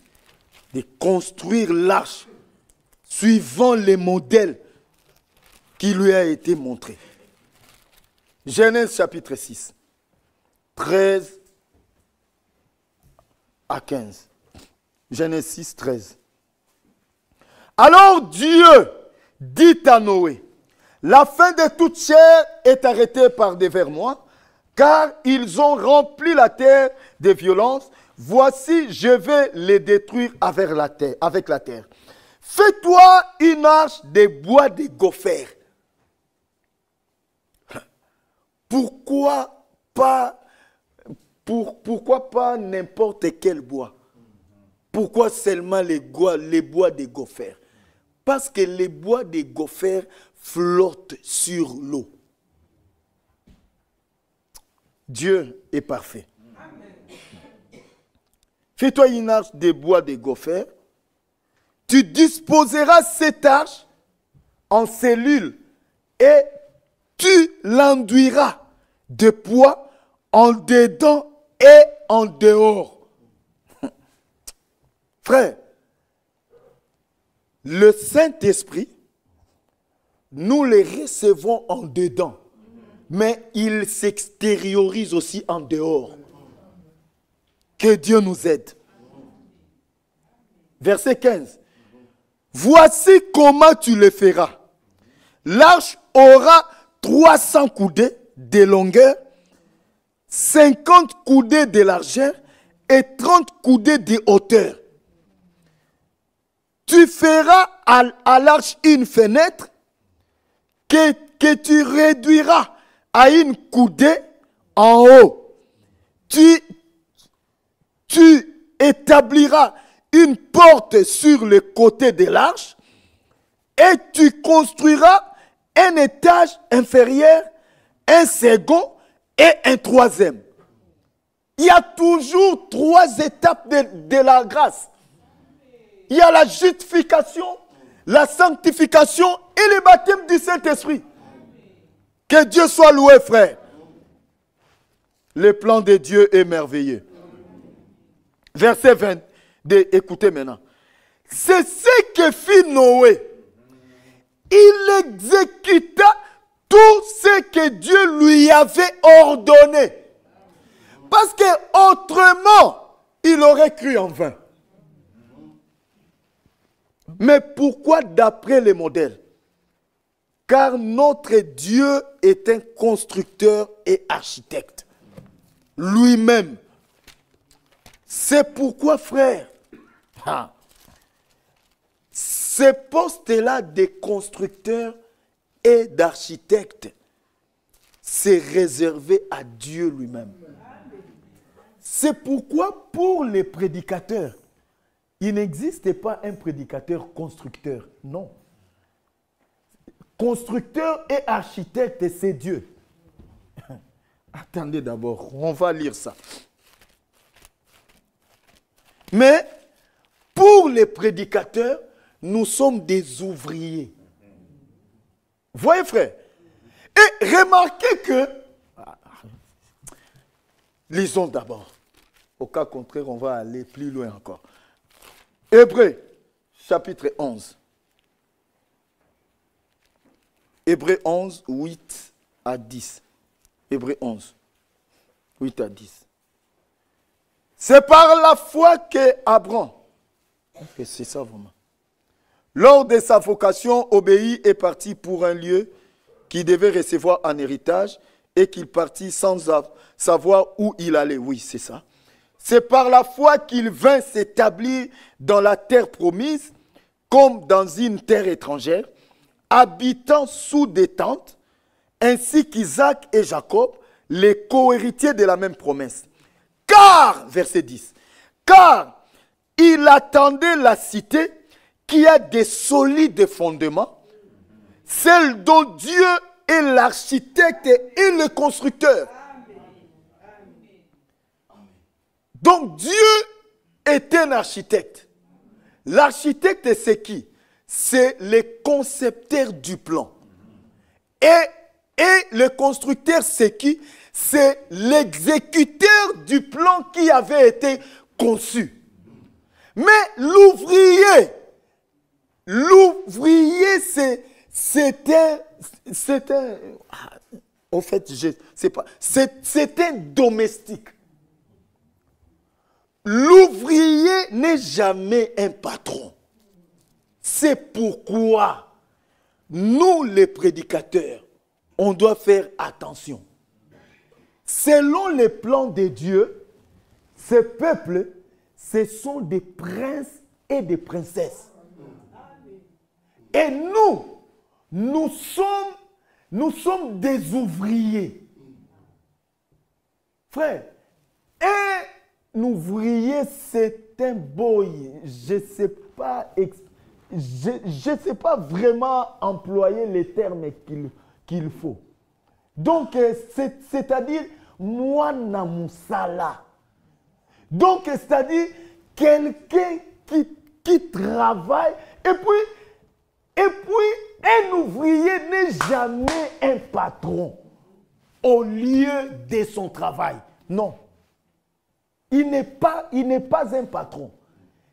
de construire l'arche suivant les modèles qui lui a été montré. Genèse chapitre 6, 13 à 15. Genèse 6, 13. Alors Dieu dit à Noé, la fin de toute chair est arrêtée par des vermois, car ils ont rempli la terre de violence. Voici, je vais les détruire avec la terre. Fais-toi une arche de bois de gopher. Pourquoi pas n'importe quel bois? Pourquoi seulement les bois de gopher? Parce que les bois de gopher flottent sur l'eau. Dieu est parfait. Fais-toi une arche de bois de gopher. Tu disposeras cette arche en cellules et tu l'enduiras de poids en dedans et en dehors. Frère, le Saint-Esprit, nous le recevons en dedans, mais il s'extériorise aussi en dehors. Que Dieu nous aide. Verset 15. Voici comment tu le feras. L'arche aura 300 coudées de longueur, 50 coudées de largeur et 30 coudées de hauteur. Tu feras à l'arche une fenêtre que tu réduiras à une coudée en haut. Tu établiras une porte sur le côté de l'arche et tu construiras un étage inférieur, un second et un troisième. Il y a toujours 3 étapes de la grâce. Il y a la justification, la sanctification et le baptême du Saint-Esprit. Que Dieu soit loué, frère. Le plan de Dieu est merveilleux. Verset 20. Écoutez maintenant. C'est ce que fit Noé. Il exécuta tout ce que Dieu lui avait ordonné. Parce que autrement, il aurait cru en vain. Mais pourquoi d'après les modèles? Car notre Dieu est un constructeur et architecte. Lui-même. C'est pourquoi, frère, ces postes-là des constructeurs et d'architectes, c'est réservé à Dieu lui-même. C'est pourquoi pour les prédicateurs, il n'existe pas un prédicateur constructeur. Non. Constructeur et architecte, c'est Dieu. Attendez d'abord, on va lire ça. Mais pour les prédicateurs, nous sommes des ouvriers. Voyez, frère. Et remarquez que... Lisons d'abord. Au cas contraire, on va aller plus loin encore. Hébreux, chapitre 11. Hébreux 11, 8 à 10. Hébreux 11, 8 à 10. C'est par la foi que Abraham, c'est ça vraiment, lors de sa vocation, obéit et partit pour un lieu qu'il devait recevoir en héritage et qu'il partit sans savoir où il allait. Oui, c'est ça. C'est par la foi qu'il vint s'établir dans la terre promise, comme dans une terre étrangère, habitant sous des tentes, ainsi qu'Isaac et Jacob, les co-héritiers de la même promesse. Car, verset 10, car il attendait la cité qui a des solides fondements, celle dont Dieu est l'architecte et le constructeur. Donc Dieu est un architecte. L'architecte, c'est qui? C'est le concepteur du plan. Et le constructeur, c'est qui? C'est l'exécuteur du plan qui avait été conçu. Mais l'ouvrier, en fait, je sais pas, c'est un domestique. L'ouvrier n'est jamais un patron. C'est pourquoi nous, les prédicateurs, on doit faire attention. Selon les plans de Dieu, ce peuple, ce sont des princes et des princesses. Et nous sommes des ouvriers. Frère, un ouvrier, c'est un boy. Je ne sais pas vraiment employer les termes qu'il faut. Donc, c'est-à-dire, moi, namusala. Donc, c'est-à-dire, quelqu'un qui travaille. Et puis, un ouvrier n'est jamais un patron au lieu de son travail. Non. Il n'est pas un patron.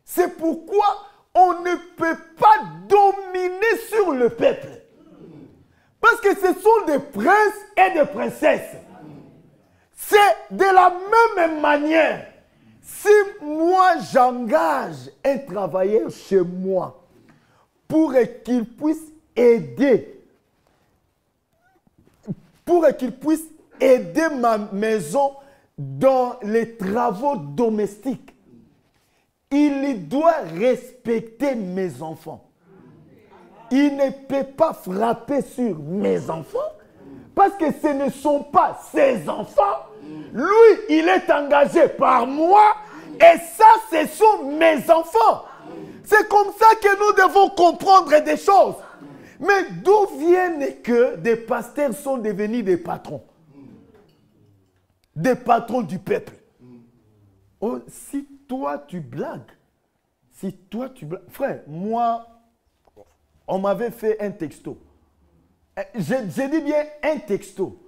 C'est pourquoi on ne peut pas dominer sur le peuple. Parce que ce sont des princes et des princesses. C'est de la même manière. Si moi j'engage un travailleur chez moi pour qu'il puisse aider ma maison dans les travaux domestiques, il doit respecter mes enfants. Il ne peut pas frapper sur mes enfants parce que ce ne sont pas ses enfants. Lui, il est engagé par moi et ça, ce sont mes enfants. C'est comme ça que nous devons comprendre des choses. Mais d'où viennent que des pasteurs sont devenus des patrons? Des patrons du peuple. Oh, si toi tu blagues, frère, moi, on m'avait fait un texto. Je dis bien un texto.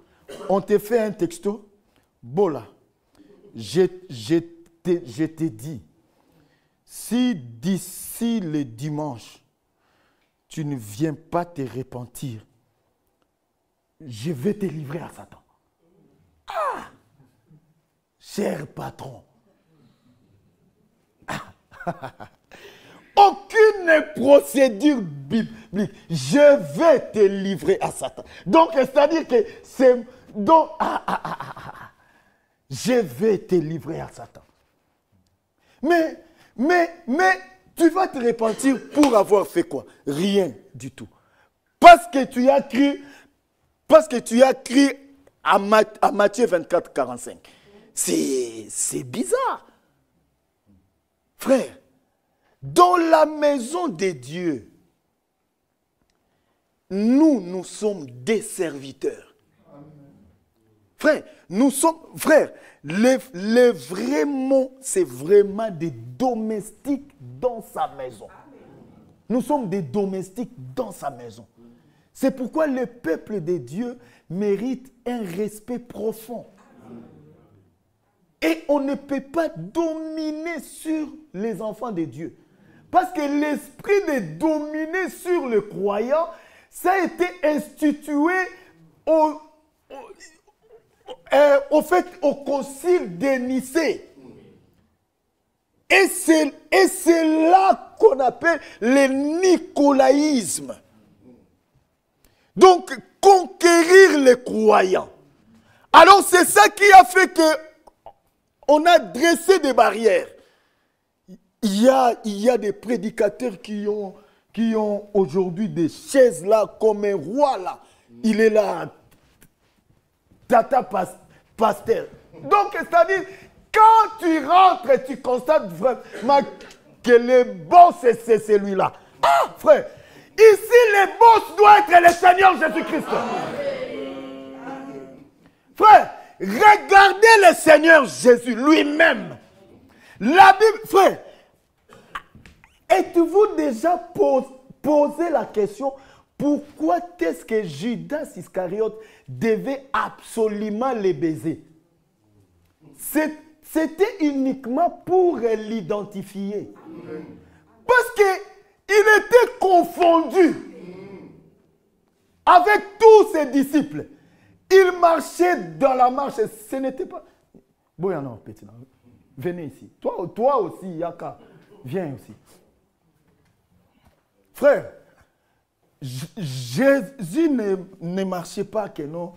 On te fait un texto. Bon là, je t'ai dit, si d'ici le dimanche, tu ne viens pas te repentir, je vais te livrer à Satan. Ah! Cher patron. Aucune procédure biblique. Je vais te livrer à Satan. Donc, c'est-à-dire que c'est... Donc, je vais te livrer à Satan. Mais, tu vas te repentir pour avoir fait quoi? Rien du tout. Parce que tu as cru à Matthieu 24, 45. C'est bizarre. Frère, dans la maison de Dieu, nous sommes des serviteurs. Frère, le vrai mot, c'est vraiment des domestiques dans sa maison. Nous sommes des domestiques dans sa maison. C'est pourquoi le peuple de Dieu mérite un respect profond. Et on ne peut pas dominer sur les enfants de Dieu. Parce que l'esprit de dominer sur le croyant, ça a été institué au concile de Nicée. Et c'est là qu'on appelle le nicolaïsme. Donc, conquérir les croyants. Alors, c'est ça qui a fait qu'on a dressé des barrières. Il y a des prédicateurs qui ont aujourd'hui des chaises là, comme un roi là. Il est là, tata pasteur. Donc, c'est-à-dire, quand tu rentres, tu constates vraiment que le boss, c'est celui-là. Ah, frère, ici, le boss doit être le Seigneur Jésus-Christ. Frère, regardez le Seigneur Jésus lui-même. La Bible, frère, êtes-vous déjà posé la question pourquoi est-ce que Judas Iscariote devait absolument les baiser? C'était uniquement pour l'identifier. Parce qu'il était confondu avec tous ses disciples. Il marchait dans la marche. Ce n'était pas... Bon, non, petit, venez ici. Toi aussi, Yaka, viens aussi. Frère, Jésus ne marchait pas que non.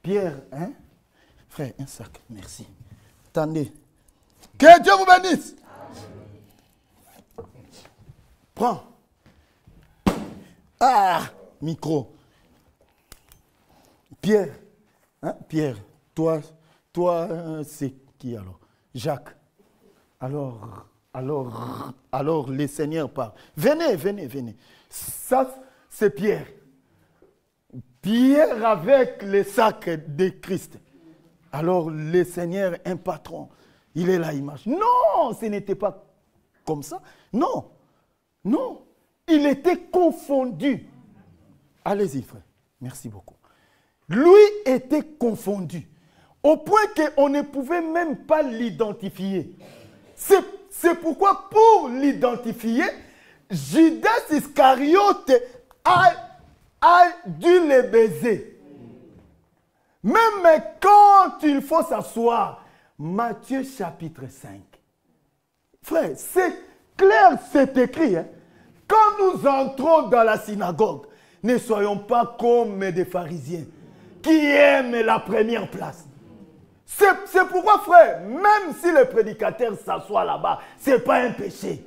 Pierre, hein? Frère, un sac, merci. Attendez. Que Dieu vous bénisse. Prends. Ah, micro. Pierre, hein? Pierre, toi, c'est qui alors? Jacques. Alors, le Seigneur parle. Venez. Ça, c'est Pierre. Pierre avec le sac de Christ. Alors, le Seigneur, un patron, il est là, il marche. Non, ce n'était pas comme ça. Non. Il était confondu. Allez-y, frère. Merci beaucoup. Lui était confondu. Au point qu'on ne pouvait même pas l'identifier. C'est pourquoi, pour l'identifier, Judas Iscariote a dû le baiser. Même quand il faut s'asseoir, Matthieu chapitre 5. Frère, c'est clair, c'est écrit. Hein? Quand nous entrons dans la synagogue, ne soyons pas comme des pharisiens qui aiment la première place. C'est pourquoi, frère, même si le prédicateur s'assoit là-bas, ce n'est pas un péché.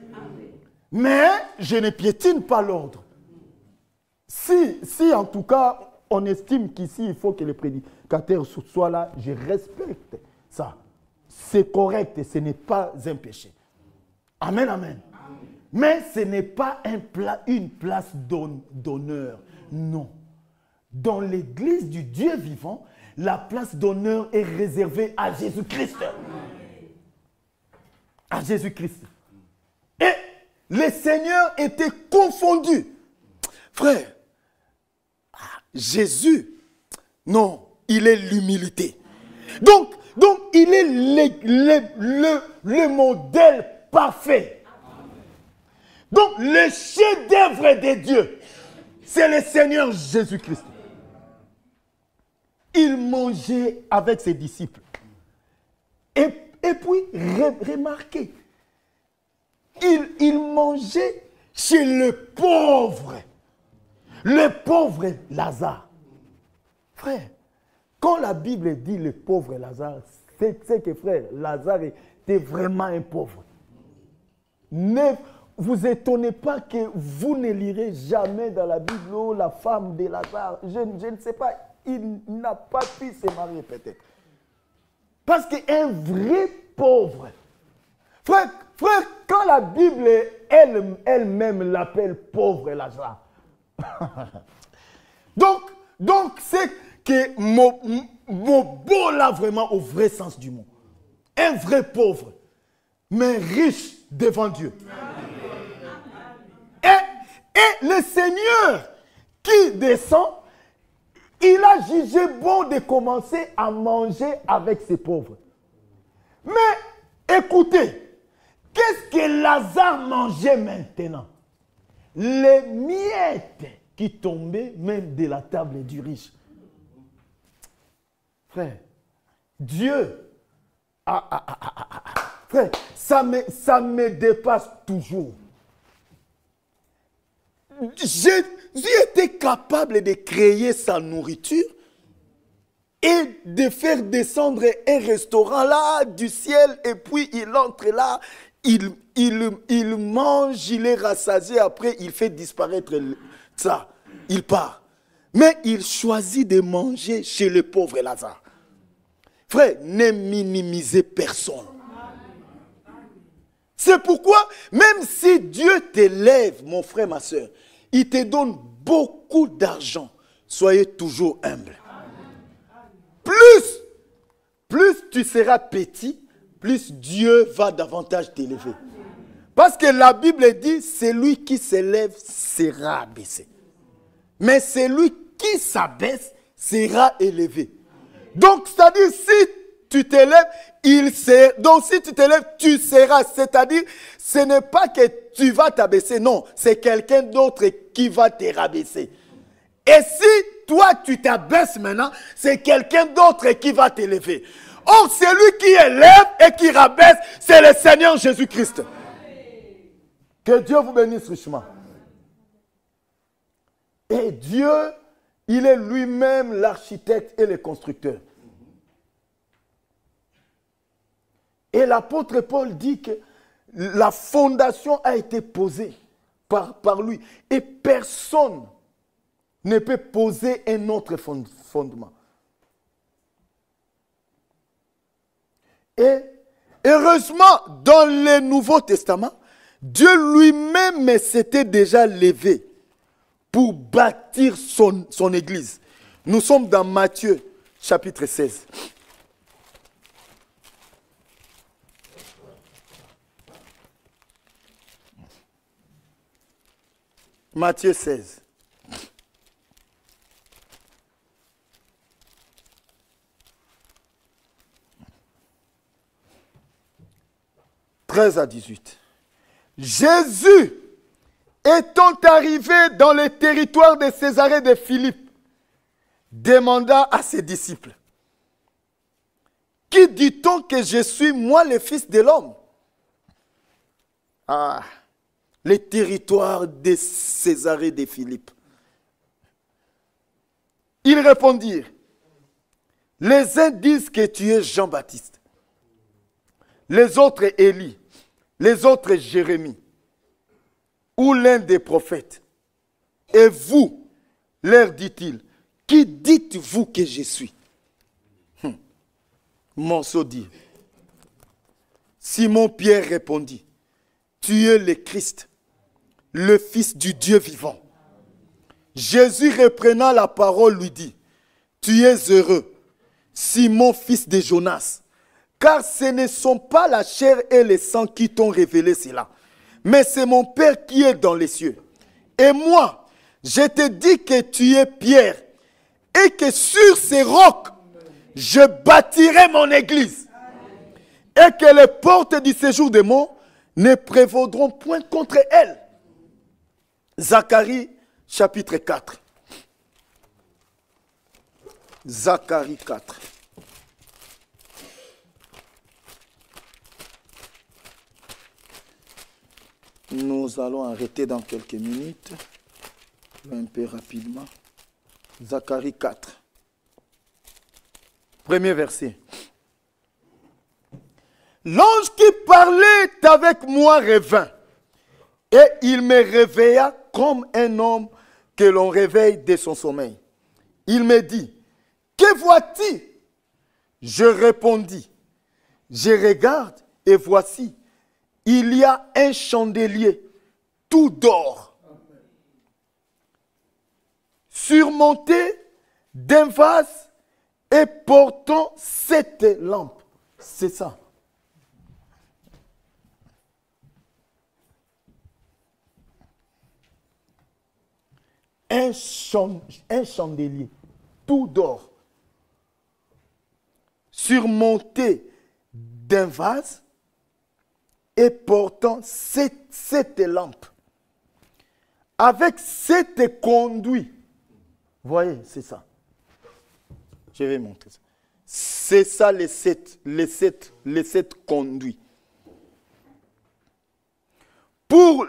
Mais je ne piétine pas l'ordre. Si en tout cas, on estime qu'ici, il faut que le prédicateur soit là, je respecte ça. C'est correct et ce n'est pas un péché. Amen. Mais ce n'est pas une place d'honneur. Non. Dans l'église du Dieu vivant, la place d'honneur est réservée à Jésus-Christ. À Jésus-Christ. Et le Seigneur était confondu. Frère, Jésus, non, il est l'humilité. Donc, Donc, il est le modèle parfait. Donc, le chef-d'œuvre de Dieu, c'est le Seigneur Jésus-Christ. Il mangeait avec ses disciples. Et puis, remarquez, il mangeait chez le pauvre Lazare. Frère, quand la Bible dit le pauvre Lazare, c'est que frère, Lazare était vraiment un pauvre. Ne vous étonnez pas que vous ne lirez jamais dans la Bible la femme de Lazare. Je ne sais pas, il n'a pas pu se marier peut-être. Parce qu'un vrai pauvre, frère, quand la Bible elle-même l'appelle pauvre Lazare, donc c'est que mon beau là vraiment au vrai sens du mot. Un vrai pauvre, mais riche devant Dieu. Et le Seigneur qui descend, il a jugé bon de commencer à manger avec ces pauvres. Mais écoutez, qu'est-ce que Lazare mangeait maintenant? Les miettes qui tombaient même de la table du riche. Frère, Dieu, frère, ça me dépasse toujours. J'ai été capable de créer sa nourriture et de faire descendre un restaurant là du ciel et puis il entre là, il mange, il est rassasié, après il fait disparaître ça, il part. Mais il choisit de manger chez le pauvre Lazare. Frère, ne minimisez personne. C'est pourquoi, même si Dieu t'élève, mon frère, ma soeur, il te donne beaucoup d'argent, soyez toujours humble. Plus tu seras petit, plus Dieu va davantage t'élever. Parce que la Bible dit, celui qui s'élève sera abaissé. Mais celui qui s'abaisse sera élevé. Donc, c'est-à-dire, si tu t'élèves, donc si tu t'élèves, tu seras. C'est-à-dire, ce n'est pas que tu vas t'abaisser, non. C'est quelqu'un d'autre qui va te rabaisser. Et si toi, tu t'abaisses maintenant, c'est quelqu'un d'autre qui va t'élever. Or, celui qui élève et qui rabaisse, c'est le Seigneur Jésus-Christ. Que Dieu vous bénisse richement. Et Dieu, il est lui-même l'architecte et le constructeur. Et l'apôtre Paul dit que la fondation a été posée par lui. Et personne ne peut poser un autre fondement. Et heureusement, dans le Nouveau Testament, Dieu lui-même s'était déjà levé pour bâtir son église. Nous sommes dans Matthieu, chapitre 16. Matthieu 16. « 13 à 18. Jésus, étant arrivé dans le territoire de Césarée de Philippe, demanda à ses disciples, « Qui dit-on que je suis, moi, le Fils de l'homme » Ah, le territoire de Césarée de Philippe. Ils répondirent, « Les uns disent que tu es Jean-Baptiste, les autres Élie, les autres Jérémie, ou l'un des prophètes. Et vous, leur dit-il, qui dites-vous que je suis? Monceau dit, Simon-Pierre répondit, tu es le Christ, le Fils du Dieu vivant. Jésus reprenant la parole lui dit, tu es heureux, Simon, fils de Jonas, car ce ne sont pas la chair et le sang qui t'ont révélé cela, mais c'est mon Père qui est dans les cieux. Et moi, je te dis que tu es Pierre, et que sur ces rocs, je bâtirai mon église. Et que les portes du séjour des morts ne prévaudront point contre elle. Zacharie chapitre 4. Zacharie 4. Nous allons arrêter dans quelques minutes. Un peu rapidement. Zacharie 4. Premier verset. L'ange qui parlait avec moi revint, et il me réveilla comme un homme que l'on réveille de son sommeil. Il me dit, que vois-tu? Je répondis, je regarde et voici, il y a un chandelier tout d'or, surmonté d'un vase et portant 7 lampes. C'est ça. Un chandelier tout d'or, surmonté d'un vase et portant 7 lampes, avec 7 conduits. Vous voyez, c'est ça. Je vais montrer ça. C'est ça les 7 conduits. Pour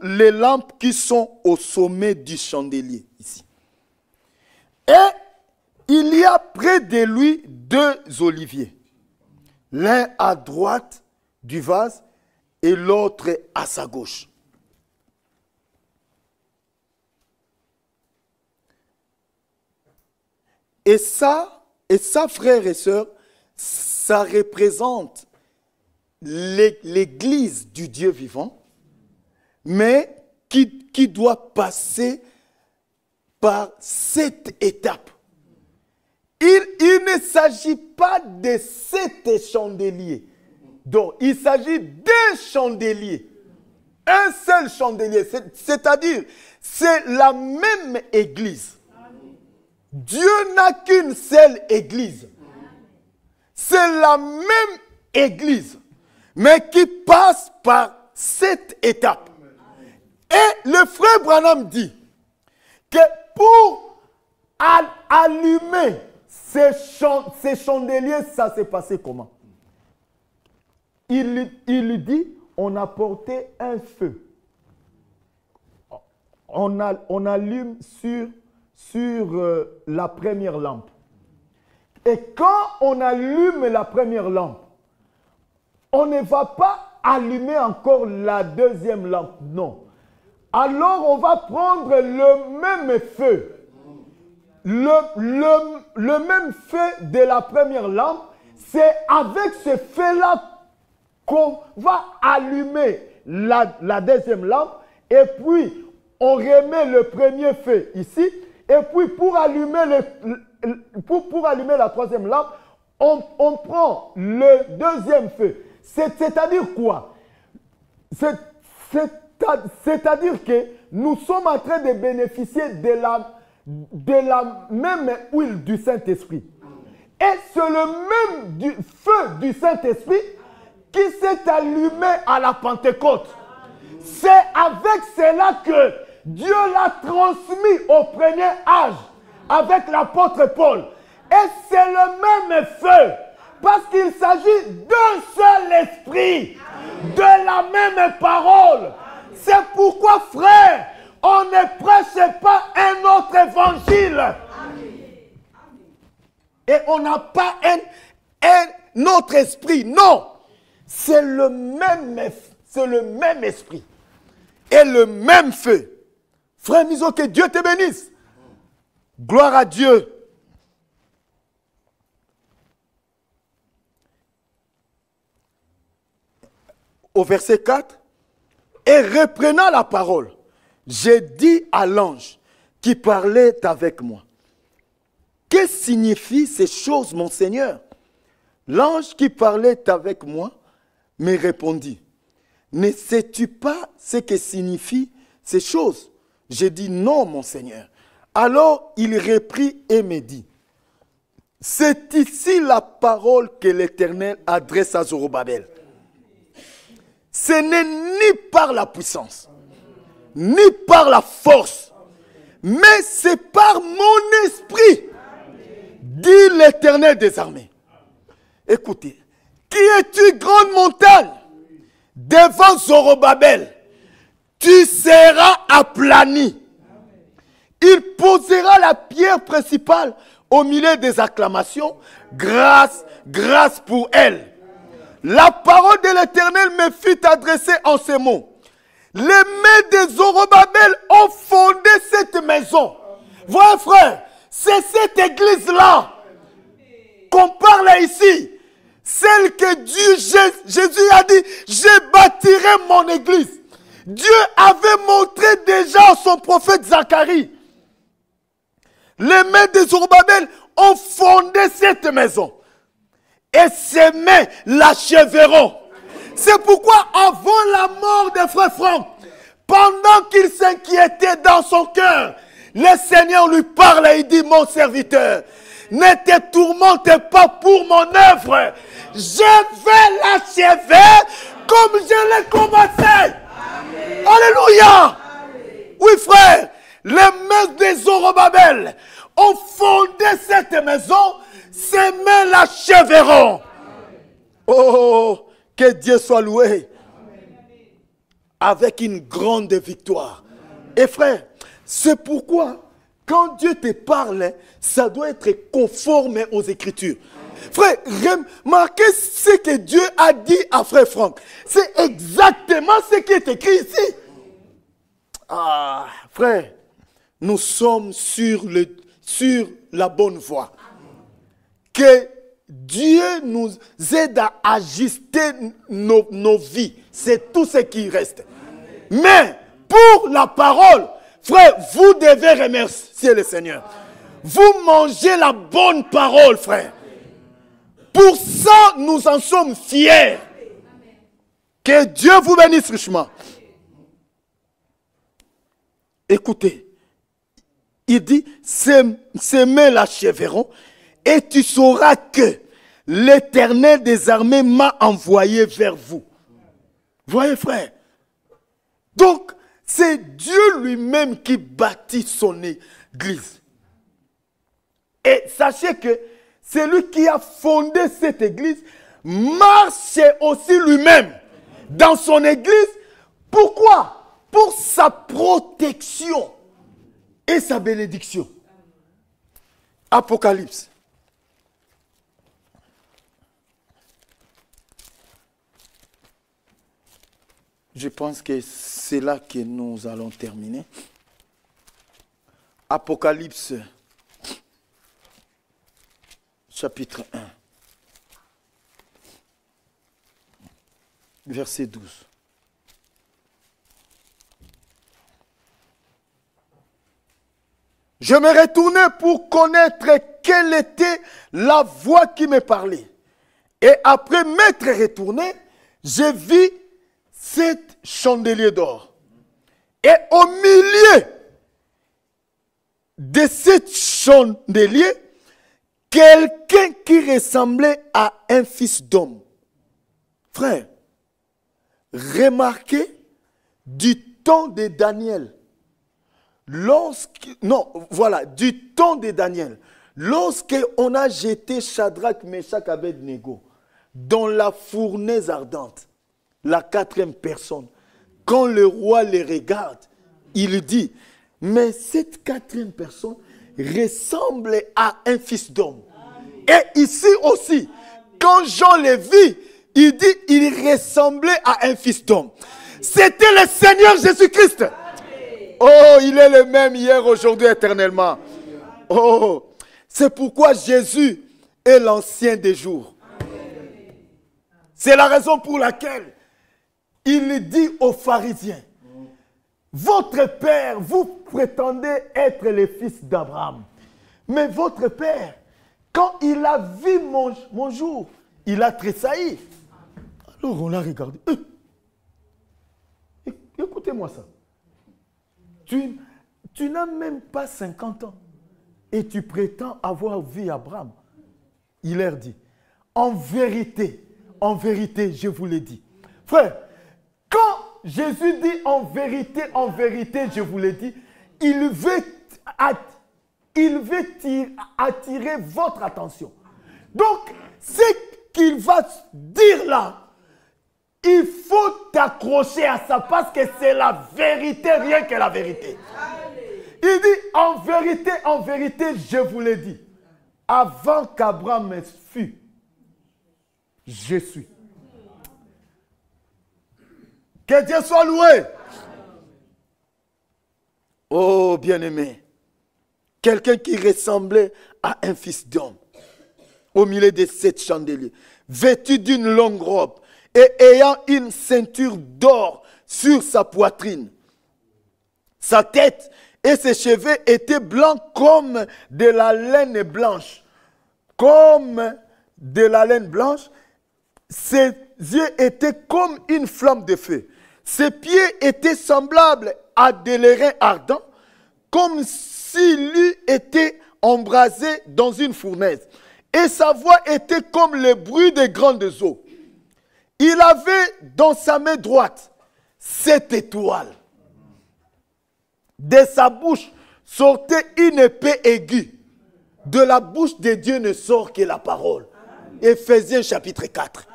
les lampes qui sont au sommet du chandelier, ici. Et il y a près de lui 2 oliviers, l'un à droite du vase et l'autre à sa gauche. Et ça, frères et sœurs, ça représente l'église du Dieu vivant, mais qui doit passer par 7 étapes. Il ne s'agit pas de 7 chandeliers. Donc, il s'agit d'un chandelier. Un seul chandelier. C'est-à-dire, c'est la même église. Dieu n'a qu'une seule église. C'est la même église, mais qui passe par 7 étapes. Et le frère Branham dit que pour allumer ces chandeliers, ça s'est passé comment? Il lui dit, on a porté un feu. On allume sur la première lampe. Et quand on allume la première lampe, on ne va pas allumer encore la deuxième lampe, non. Alors on va prendre le même feu. Le même feu de la première lampe, c'est avec ce feu-là qu'on va allumer la deuxième lampe, et puis on remet le premier feu ici, et puis pour allumer la troisième lampe, on prend le deuxième feu. C'est-à-dire quoi? C'est-à-dire que nous sommes en train de bénéficier de la même huile du Saint-Esprit. Et c'est le même feu du Saint-Esprit qui s'est allumé à la Pentecôte. C'est avec cela que Dieu l'a transmis au premier âge avec l'apôtre Paul. Et c'est le même feu parce qu'il s'agit d'un seul esprit, de la même parole. C'est pourquoi, frère, on ne prêche pas un autre évangile. Et on n'a pas un autre esprit. Non. C'est le même esprit. Et le même feu. Frère Mizo, que Dieu te bénisse. Gloire à Dieu. Au verset 4. Et reprenant la parole, j'ai dit à l'ange qui parlait avec moi, que signifient ces choses, mon Seigneur? L'ange qui parlait avec moi me répondit, ne sais-tu pas ce que signifient ces choses? J'ai dit non, mon Seigneur. Alors il reprit et me dit, C'est ici la parole que l'Éternel adresse à Zorobabel. Ce n'est ni par la puissance, ni par la force, mais c'est par mon esprit, dit l'Éternel des armées. Écoutez, qui es-tu, grande montagne? Devant Zorobabel, tu seras aplani. Il posera la pierre principale au milieu des acclamations. Grâce, grâce pour elle. La parole de l'Éternel me fut adressée en ces mots. Les mains de Zorobabel ont fondé cette maison. Voyez frère, c'est cette église-là qu'on parle ici. Celle que Dieu, Jésus a dit, je bâtirai mon église. Dieu avait montré déjà à son prophète Zacharie. Les mains de Zorobabel ont fondé cette maison. Et ses mains l'achèveront. C'est pourquoi avant la mort de frère Franck, pendant qu'il s'inquiétait dans son cœur, le Seigneur lui parle et il dit, mon serviteur, ne te tourmente pas pour mon œuvre. Je vais l'achever comme je l'ai commencé. Amen. Alléluia. Amen. Oui frère, les mains de Zorobabel ont fondé cette maison, ses mains l'achèveront. Oh, que Dieu soit loué. Amen. Avec une grande victoire. Amen. Et frère, c'est pourquoi quand Dieu te parle, ça doit être conforme aux Écritures. Frère, remarquez ce que Dieu a dit à frère Franck. C'est exactement ce qui est écrit ici. Ah, frère, nous sommes sur la bonne voie. Que Dieu nous aide à ajuster nos vies. C'est tout ce qui reste. Mais pour la parole, frère, vous devez remercier le Seigneur. Vous mangez la bonne parole, frère. Pour ça, nous en sommes fiers. Que Dieu vous bénisse richement. Écoutez, il dit, ces mains l'achèveront, et tu sauras que l'Éternel des armées m'a envoyé vers vous. Voyez, frère. Donc, c'est Dieu lui-même qui bâtit son église. Et sachez que celui qui a fondé cette église marche aussi lui-même dans son église. Pourquoi? Pour sa protection et sa bénédiction. Apocalypse. Je pense que c'est là que nous allons terminer. Apocalypse, chapitre 1, verset 12. Je me retournai pour connaître quelle était la voix qui me parlait. Et après m'être retourné, je vis 7 chandeliers d'or. Et au milieu de 7 chandeliers, quelqu'un qui ressemblait à un fils d'homme. Frère, remarquez du temps de Daniel. Du temps de Daniel. Lorsqu'on a jeté Shadrach, Meshach, Abednego dans la fournaise ardente, la 4e personne, quand le roi les regarde, il dit, mais cette 4e personne ressemble à un fils d'homme. Et ici aussi, quand Jean le vit, il dit, il ressemblait à un fils d'homme. C'était le Seigneur Jésus-Christ. Oh, il est le même hier, aujourd'hui, éternellement. Oh, c'est pourquoi Jésus est l'ancien des jours. C'est la raison pour laquelle il dit aux pharisiens, votre père, vous prétendez être les fils d'Abraham. Mais votre père, quand il a vu mon jour, il a tressailli. Alors on l'a regardé. Écoutez-moi ça. Tu n'as même pas 50 ans et tu prétends avoir vu Abraham. il leur dit, en vérité, je vous l'ai dit. Frère, quand Jésus dit en vérité, je vous l'ai dit, il veut attirer votre attention. Donc, ce qu'il va dire là, il faut t'accrocher à ça parce que c'est la vérité, rien que la vérité. Il dit, en vérité, je vous l'ai dit. Avant qu'Abraham fût, je suis. Que Dieu soit loué. Oh, bien-aimé. Quelqu'un qui ressemblait à un fils d'homme. Au milieu de 7 chandeliers. Vêtu d'une longue robe. Et ayant une ceinture d'or sur sa poitrine. Sa tête et ses cheveux étaient blancs comme de la laine blanche. Comme de la laine blanche. Ses yeux étaient comme une flamme de feu. Ses pieds étaient semblables à des lérins ardents, comme s'il eût été embrasé dans une fournaise. Et sa voix était comme le bruit des grandes eaux. Il avait dans sa main droite 7 étoiles. De sa bouche sortait une épée aiguë. De la bouche de Dieu ne sort que la parole. Éphésiens chapitre 4.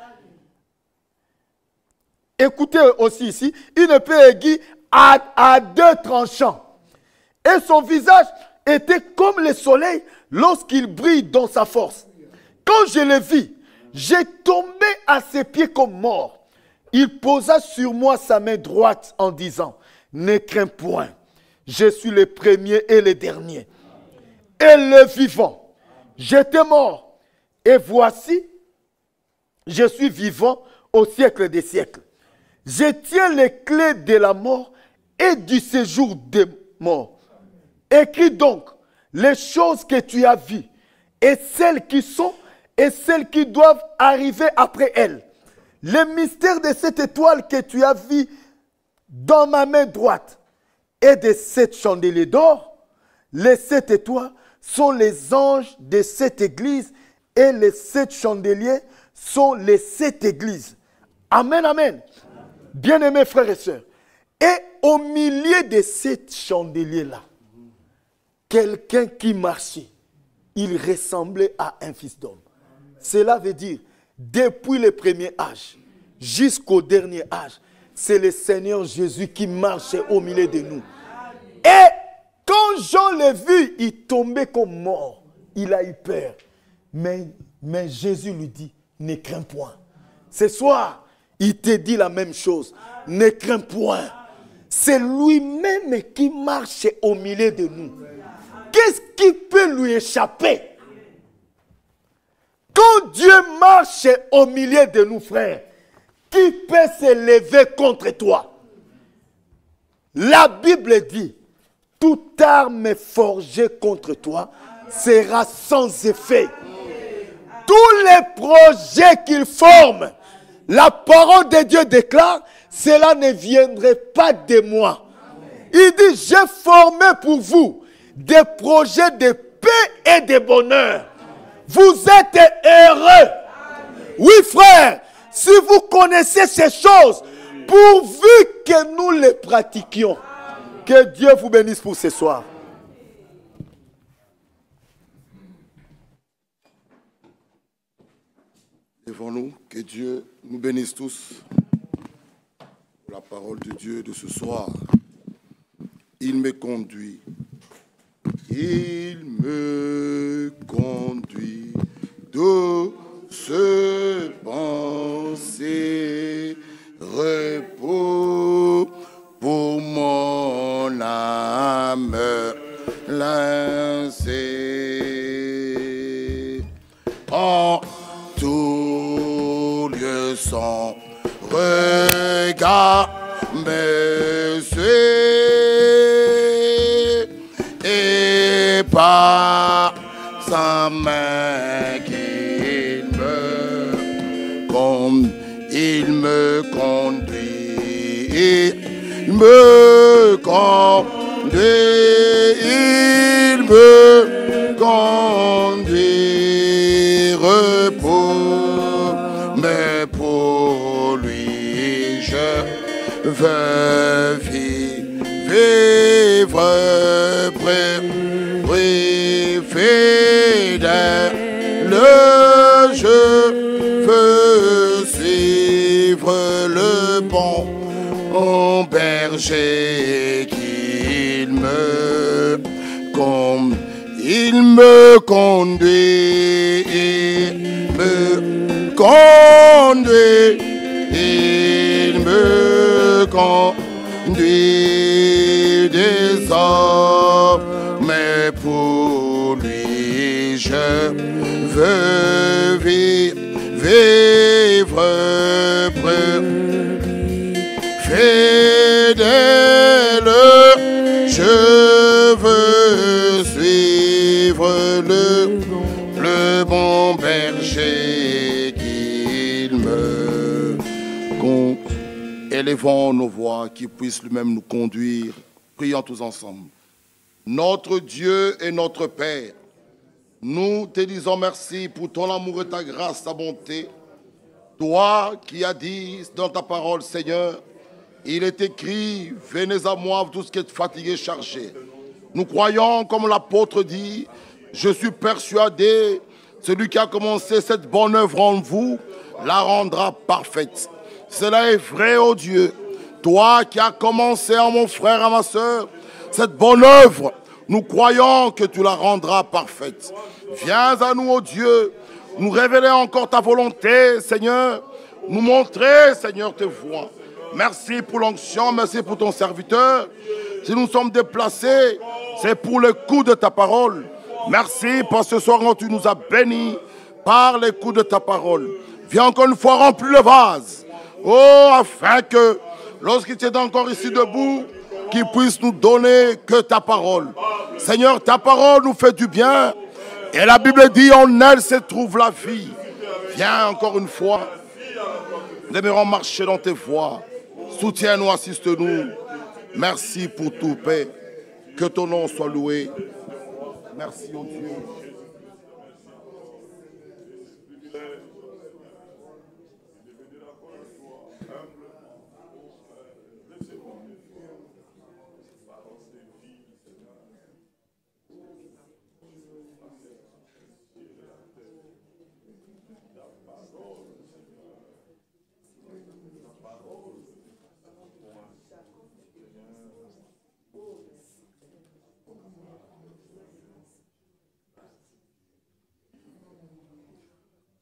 Écoutez aussi ici, une épée aiguë à 2 tranchants. Et son visage était comme le soleil lorsqu'il brille dans sa force. Quand je le vis, j'ai tombé à ses pieds comme mort. Il posa sur moi sa main droite en disant, ne crains point, je suis le premier et le dernier, et le vivant. J'étais mort, et voici, je suis vivant au siècle des siècles. Je tiens les clés de la mort et du séjour des morts. Écris donc les choses que tu as vues et celles qui sont et celles qui doivent arriver après elles. Le mystère de cette étoile que tu as vue dans ma main droite et de 7 chandeliers d'or. Les 7 étoiles sont les anges de cette église et les 7 chandeliers sont les 7 églises. Amen, amen. Bien-aimés frères et sœurs, et au milieu de 7 chandeliers-là, quelqu'un qui marchait, il ressemblait à un fils d'homme. Cela veut dire, depuis le premier âge jusqu'au dernier âge, c'est le Seigneur Jésus qui marchait au milieu de nous. Et quand Jean l'a vu, il tombait comme mort. Il a eu peur. Mais Jésus lui dit, ne crains point. Ce soir, il te dit la même chose. Ne crains point. C'est lui-même qui marche au milieu de nous. Qu'est-ce qui peut lui échapper? Quand Dieu marche au milieu de nous, frères, qui peut se lever contre toi? La Bible dit, toute arme forgée contre toi sera sans effet. Tous les projets qu'il forme, la parole de Dieu déclare, cela ne viendrait pas de moi. Il dit, j'ai formé pour vous des projets de paix et de bonheur. Vous êtes heureux. Oui, frère, si vous connaissez ces choses, pourvu que nous les pratiquions. Que Dieu vous bénisse pour ce soir.
Lèvons-nous, que Dieu nous bénisse tous pour la parole de Dieu de ce soir. Il me conduit douce pensée, repos pour mon âme lancée. En tout lieu son regard me suit et par sa main il me conduit, il me conduit, oui, fidèle, je veux suivre le bon berger qu'il me conduit, il me conduit désormais pour lui je veux vivre fidèle, je veux suivre le bon berger qu'il me conduit. Élevons nos voix, qu'il puisse lui-même nous conduire. Prions tous ensemble. Notre Dieu et notre Père, nous te disons merci pour ton amour et ta grâce, ta bonté. Toi qui as dit dans ta parole, Seigneur, il est écrit, venez à moi, tous qui êtes fatigués, chargés. Nous croyons, comme l'apôtre dit, je suis persuadé, celui qui a commencé cette bonne œuvre en vous, la rendra parfaite. Cela est vrai, ô Dieu. Toi qui as commencé en mon frère et ma soeur, cette bonne œuvre, nous croyons que tu la rendras parfaite. Viens à nous, ô Dieu, nous révéler encore ta volonté, Seigneur, nous montrer, Seigneur, tes voies. Merci pour l'onction, merci pour ton serviteur. Si nous sommes déplacés, c'est pour l'écoute de ta parole. Merci parce que ce soir, tu nous as bénis par l'écoute de ta parole. Viens encore une fois remplir le vase. Oh, afin que, lorsqu'il est encore ici debout, qu'il puisse nous donner que ta parole. Seigneur, ta parole nous fait du bien. Et la Bible dit, en elle se trouve la vie. Viens encore une fois. Nous aimerons marcher dans tes voies. Soutiens-nous, assiste-nous. Merci pour tout, Père. Que ton nom soit loué. Merci, ô Dieu.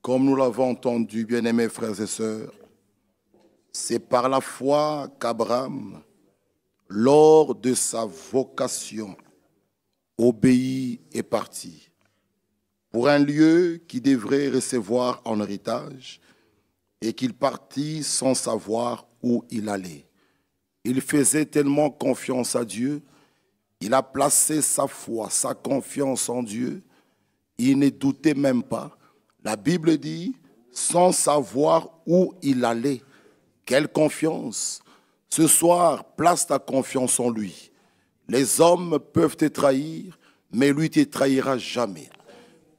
Comme nous l'avons entendu, bien-aimés frères et sœurs, c'est par la foi qu'Abraham, lors de sa vocation, obéit et partit pour un lieu qu'il devrait recevoir en héritage et qu'il partit sans savoir où il allait. Il faisait tellement confiance à Dieu, il a placé sa foi, sa confiance en Dieu, il ne doutait même pas. La Bible dit, sans savoir où il allait. Quelle confiance! Ce soir, place ta confiance en lui. Les hommes peuvent te trahir, mais lui ne te trahira jamais.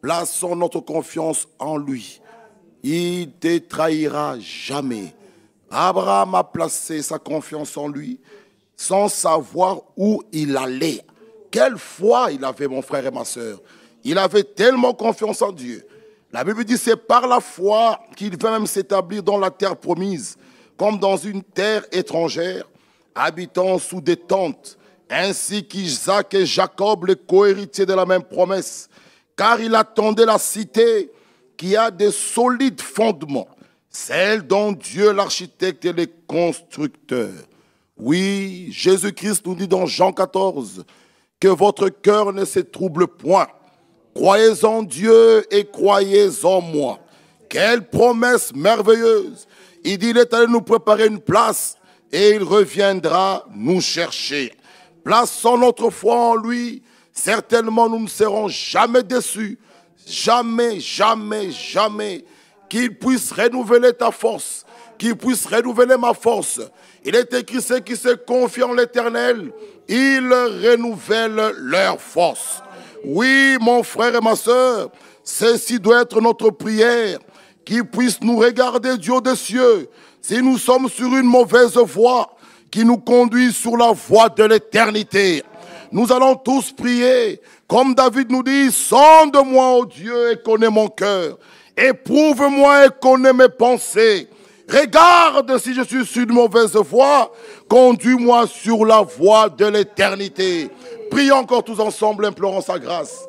Plaçons notre confiance en lui. Il ne te trahira jamais. Abraham a placé sa confiance en lui, sans savoir où il allait. Quelle foi il avait, mon frère et ma soeur. Il avait tellement confiance en Dieu. La Bible dit, c'est par la foi qu'il va même s'établir dans la terre promise, comme dans une terre étrangère, habitant sous des tentes, ainsi qu'Isaac et Jacob, les cohéritiers de la même promesse, car il attendait la cité qui a des solides fondements, celle dont Dieu l'architecte et les constructeurs. Oui, Jésus-Christ nous dit dans Jean 14, que votre cœur ne se trouble point. Croyez en Dieu et croyez en moi. Quelle promesse merveilleuse. Il dit, il est allé nous préparer une place et il reviendra nous chercher. Plaçons notre foi en lui. Certainement, nous ne serons jamais déçus. Jamais, jamais, jamais. Qu'il puisse renouveler ta force. Qu'il puisse renouveler ma force. Il est écrit, ceux qui se confient en l'Éternel, ils renouvellent leur force. Oui, mon frère et ma soeur, ceci doit être notre prière, qu'il puisse nous regarder Dieu des cieux, si nous sommes sur une mauvaise voie, qui nous conduit sur la voie de l'éternité.
Nous allons tous prier. Comme David nous dit, sonde-moi, ô Dieu, et connais mon cœur. Éprouve-moi et connais mes pensées. Regarde si je suis sur une mauvaise voie. Conduis-moi sur la voie de l'éternité. Prions encore tous ensemble, implorons sa grâce.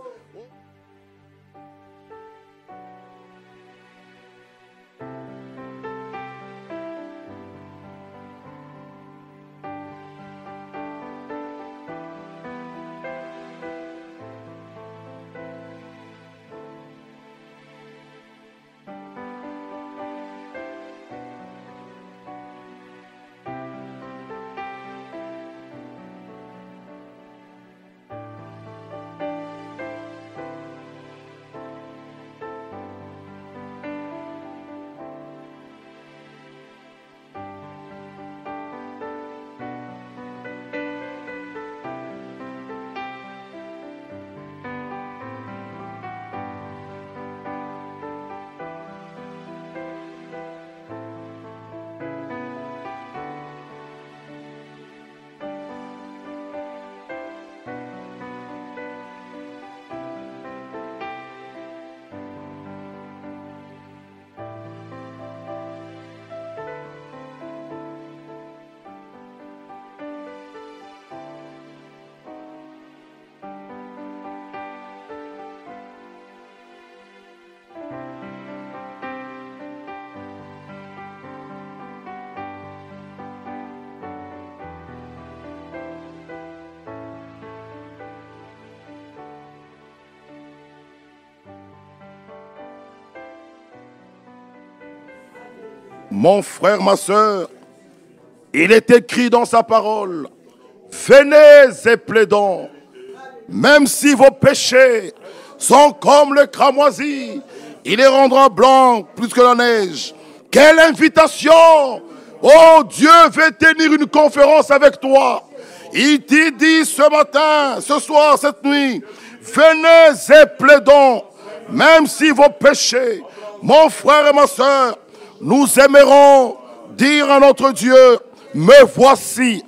Mon frère, ma soeur, il est écrit dans sa parole, venez et plaidons, même si vos péchés sont comme le cramoisi, il les rendra blancs plus que la neige. Quelle invitation! Oh, Dieu veut tenir une conférence avec toi. Il t'a dit ce matin, ce soir, cette nuit, venez et plaidons, même si vos péchés, mon frère et ma soeur, nous aimerons dire à notre Dieu, me voici,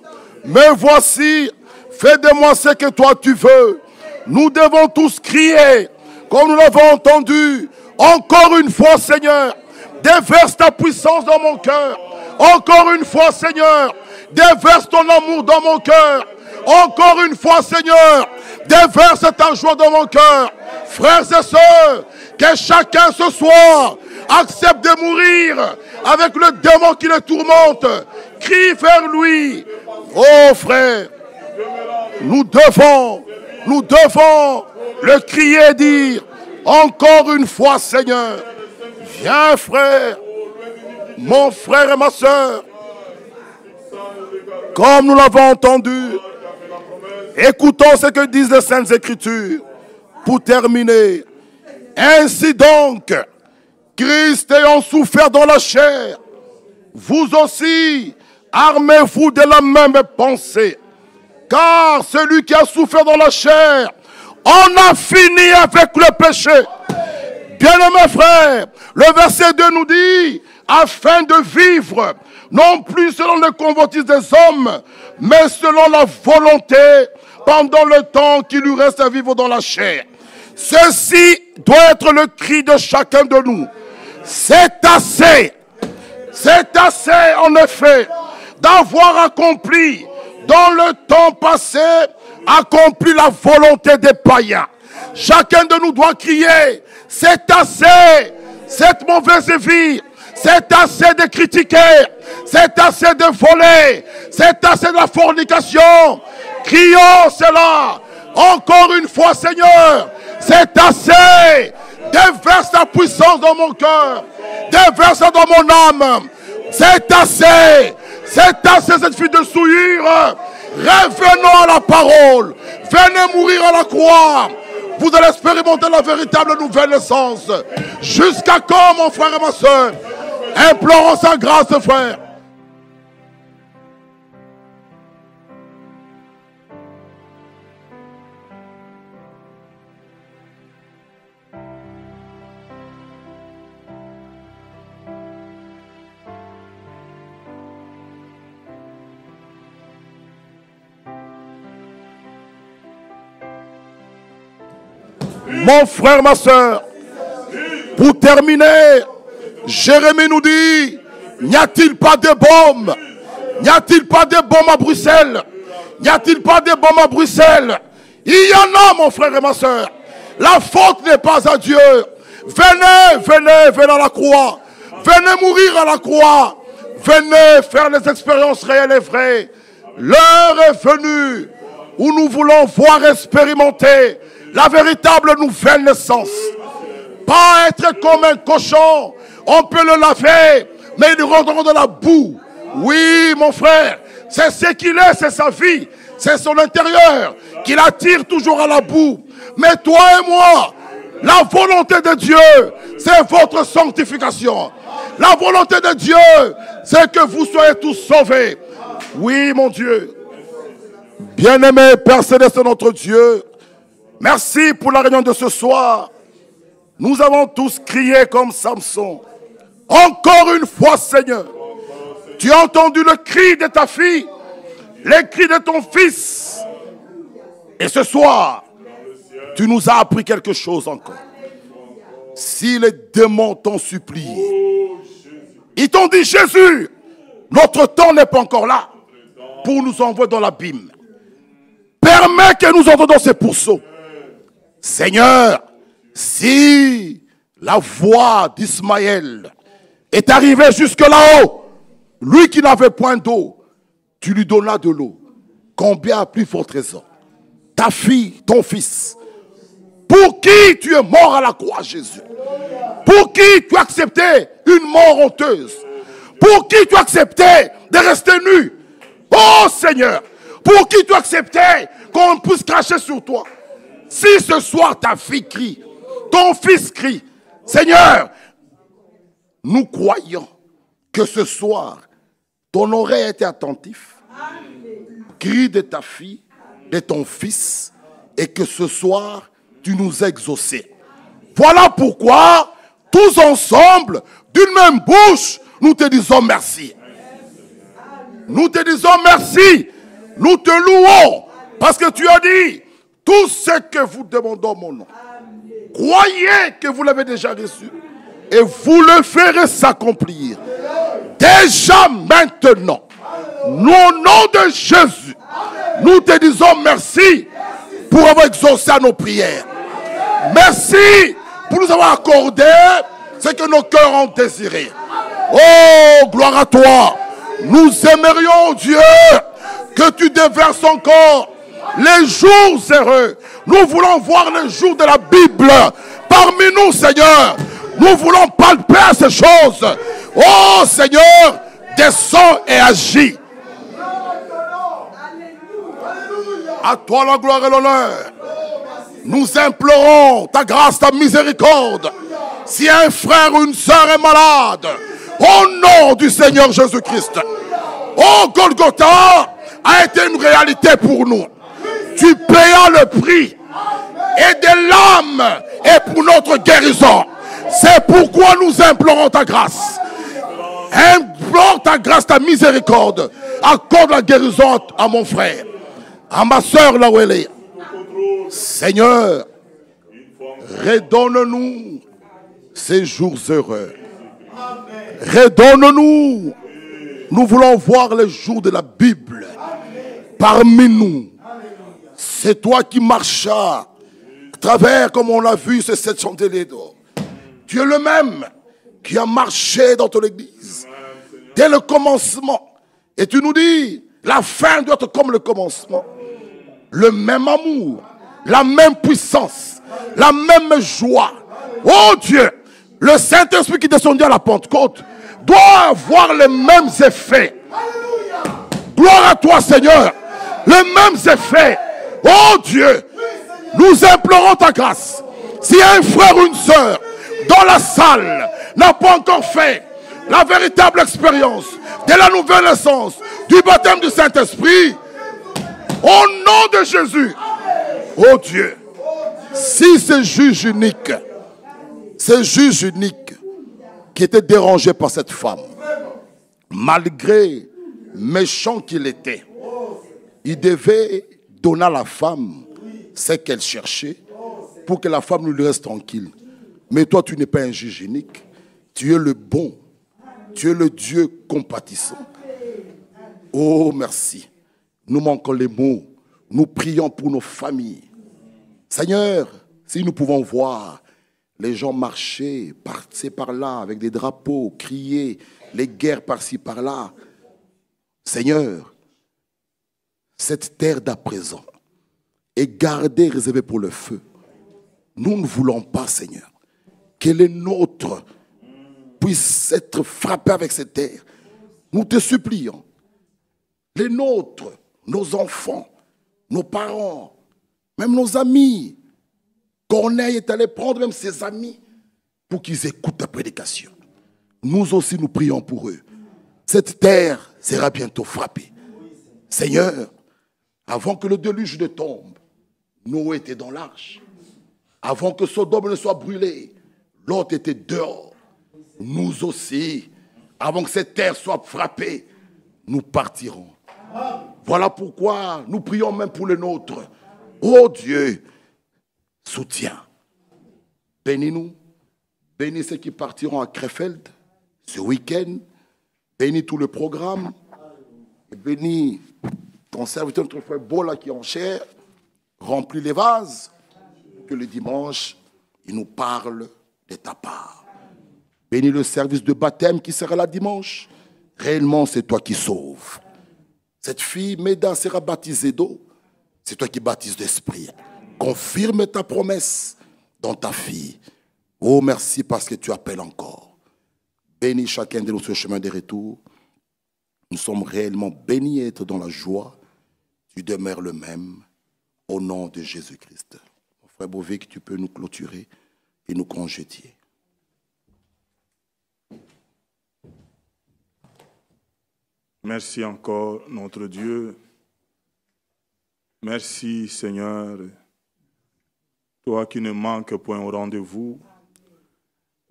fais de moi ce que toi tu veux. Nous devons tous crier, comme nous l'avons entendu, encore une fois Seigneur, déverse ta puissance dans mon cœur. Encore une fois Seigneur, déverse ton amour dans mon cœur. Encore une fois Seigneur, déverse ta joie dans mon cœur. Frères et sœurs, que chacun ce soir accepte de mourir avec le démon qui le tourmente. Crie vers lui. Oh frère, nous devons le crier et dire, encore une fois Seigneur, viens frère, mon frère et ma soeur, comme nous l'avons entendu, écoutons ce que disent les Saintes Écritures. Pour terminer, ainsi donc, Christ ayant souffert dans la chair, vous aussi, armez-vous de la même pensée. Car celui qui a souffert dans la chair, on a fini avec le péché. Bien-aimés frères, le verset 2 nous dit, afin de vivre, non plus selon les convoitises des hommes, mais selon la volonté, pendant le temps qui lui reste à vivre dans la chair. Ceci doit être le cri de chacun de nous. C'est assez en effet d'avoir accompli dans le temps passé, accompli la volonté des païens. Chacun de nous doit crier, c'est assez cette mauvaise vie, c'est assez de critiquer, c'est assez de voler, c'est assez de la fornication. Crions cela encore une fois Seigneur, c'est assez. Déverse ta puissance dans mon cœur, déverse dans mon âme. C'est assez cette fille de souillure. Revenons à la parole. Venez mourir à la croix. Vous allez expérimenter la véritable nouvelle naissance. Jusqu'à quand, mon frère et ma soeur? Implorons sa grâce, frère. Mon frère, ma soeur, pour terminer, Jérémie nous dit, n'y a-t-il pas de bombes? N'y a-t-il pas de bombes à Bruxelles? N'y a-t-il pas de bombes à Bruxelles? Il y en a, mon frère et ma soeur. La faute n'est pas à Dieu. Venez, venez, venez à la croix. Venez mourir à la croix. Venez faire les expériences réelles et vraies. L'heure est venue où nous voulons voir expérimenter la véritable nouvelle naissance. Pas être comme un cochon. On peut le laver, mais il rentre dans la boue. Oui, mon frère, c'est ce qu'il est, c'est sa vie. C'est son intérieur qui l'attire toujours à la boue. Mais toi et moi, la volonté de Dieu, c'est votre sanctification. La volonté de Dieu, c'est que vous soyez tous sauvés. Oui, mon Dieu. Bien-aimé Père Céleste, notre Dieu, merci pour la réunion de ce soir. Nous avons tous crié comme Samson. Encore une fois, Seigneur, tu as entendu le cri de ta fille, les cris de ton fils. Et ce soir, tu nous as appris quelque chose encore. Si les démons t'ont supplié, ils t'ont dit, Jésus, notre temps n'est pas encore là pour nous envoyer dans l'abîme. Permets que nous entendons ces pourceaux. Seigneur, si la voix d'Ismaël est arrivée jusque là-haut, lui qui n'avait point d'eau, tu lui donnas de l'eau. Combien a plus fort trésor? Ta fille, ton fils, pour qui tu es mort à la croix, Jésus? Pour qui tu as accepté une mort honteuse? Pour qui tu as accepté de rester nu? Oh Seigneur, pour qui tu as accepté qu'on puisse cracher sur toi? Si ce soir ta fille crie, ton fils crie, Seigneur, nous croyons que ce soir, ton oreille était attentive. Crie de ta fille, de ton fils, et que ce soir, tu nous as exaucés. Voilà pourquoi, tous ensemble, d'une même bouche, nous te disons merci. Nous te disons merci. Nous te louons. Parce que tu as dit, tout ce que vous demandez en mon nom, croyez que vous l'avez déjà reçu. Et vous le ferez s'accomplir. Déjà maintenant. Nous, au nom de Jésus, nous te disons merci pour avoir exaucé à nos prières. Merci pour nous avoir accordé ce que nos cœurs ont désiré. Oh, gloire à toi. Nous aimerions, Dieu, que tu déverses encore les jours heureux. Nous voulons voir les jours de la Bible parmi nous, Seigneur. Nous voulons palper à ces choses. Oh, Seigneur, descends et agis. À toi la gloire et l'honneur. Nous implorons ta grâce, ta miséricorde. Si un frère ou une sœur est malade, au nom du Seigneur Jésus-Christ, oh Golgotha a été une réalité pour nous. Tu payas le prix et des larmes et pour notre guérison. C'est pourquoi nous implorons ta grâce. Implore ta grâce, ta miséricorde. Accorde la guérison à mon frère, à ma soeur là où elle est. Seigneur, redonne-nous ces jours heureux. Redonne-nous. Nous voulons voir les jours de la Bible parmi nous. C'est toi qui marchas à travers, comme on l'a vu, ces 7 chandeliers d'or. Tu es le même qui a marché dans ton église dès le commencement. Et tu nous dis, la fin doit être comme le commencement. Le même amour, la même puissance, la même joie. Oh Dieu, le Saint-Esprit qui descendit à la Pentecôte doit avoir les mêmes effets. Gloire à toi, Seigneur. Les mêmes effets. Oh Dieu, nous implorons ta grâce. Si un frère ou une sœur dans la salle n'a pas encore fait la véritable expérience de la nouvelle naissance, du baptême du Saint-Esprit, au nom de Jésus, oh Dieu, si ce juge unique qui était dérangé par cette femme, malgré méchant qu'il était, il devait donner à la femme ce qu'elle cherchait pour que la femme lui reste tranquille. Mais toi, tu n'es pas un juge unique. Tu es le bon. Tu es le Dieu compatissant. Oh, merci. Nous manquons les mots. Nous prions pour nos familles. Seigneur, si nous pouvons voir les gens marcher par-ci par-là avec des drapeaux, crier, les guerres par-ci par-là. Seigneur, cette terre d'à présent est gardée, réservée pour le feu. Nous ne voulons pas, Seigneur, que les nôtres puissent être frappés avec cette terre. Nous te supplions. Les nôtres, nos enfants, nos parents, même nos amis. Corneille est allé prendre même ses amis pour qu'ils écoutent ta prédication. Nous aussi, nous prions pour eux. Cette terre sera bientôt frappée. Seigneur, avant que le déluge ne tombe, Noé était dans l'arche. Avant que Sodome ne soit brûlée, Lot était dehors. Nous aussi, avant que cette terre soit frappée, nous partirons. Voilà pourquoi nous prions même pour les nôtres. Oh Dieu, soutiens. Bénis-nous. Bénis ceux qui partiront à Krefeld ce week-end. Bénis tout le programme. Et bénis ton serviteur, notre frère Bola qui est en chair. Remplis les vases. Que le dimanche, il nous parle de ta part. Bénis le service de baptême qui sera là dimanche. Réellement, c'est toi qui sauves. Cette fille, Méda, sera baptisée d'eau. C'est toi qui baptises d'esprit. Confirme ta promesse dans ta fille. Oh, merci parce que tu appelles encore. Bénis chacun de nous sur le chemin des retours. Nous sommes réellement bénis et être dans la joie. Tu demeures le même. Au nom de Jésus-Christ. Mon frère Bovic, tu peux nous clôturer et nous congédier.
Merci encore, notre Dieu. Merci, Seigneur. Toi qui ne manques point au rendez-vous.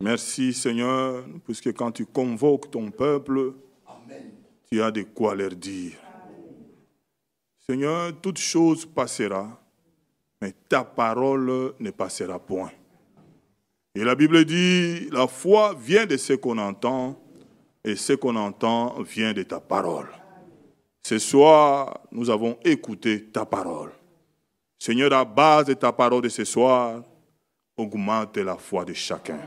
Merci, Seigneur, puisque quand tu convoques ton peuple, amen, tu as de quoi leur dire. Seigneur, toute chose passera, mais ta parole ne passera point. Et la Bible dit, la foi vient de ce qu'on entend, et ce qu'on entend vient de ta parole. Ce soir, nous avons écouté ta parole. Seigneur, à base de ta parole de ce soir, augmente la foi de chacun.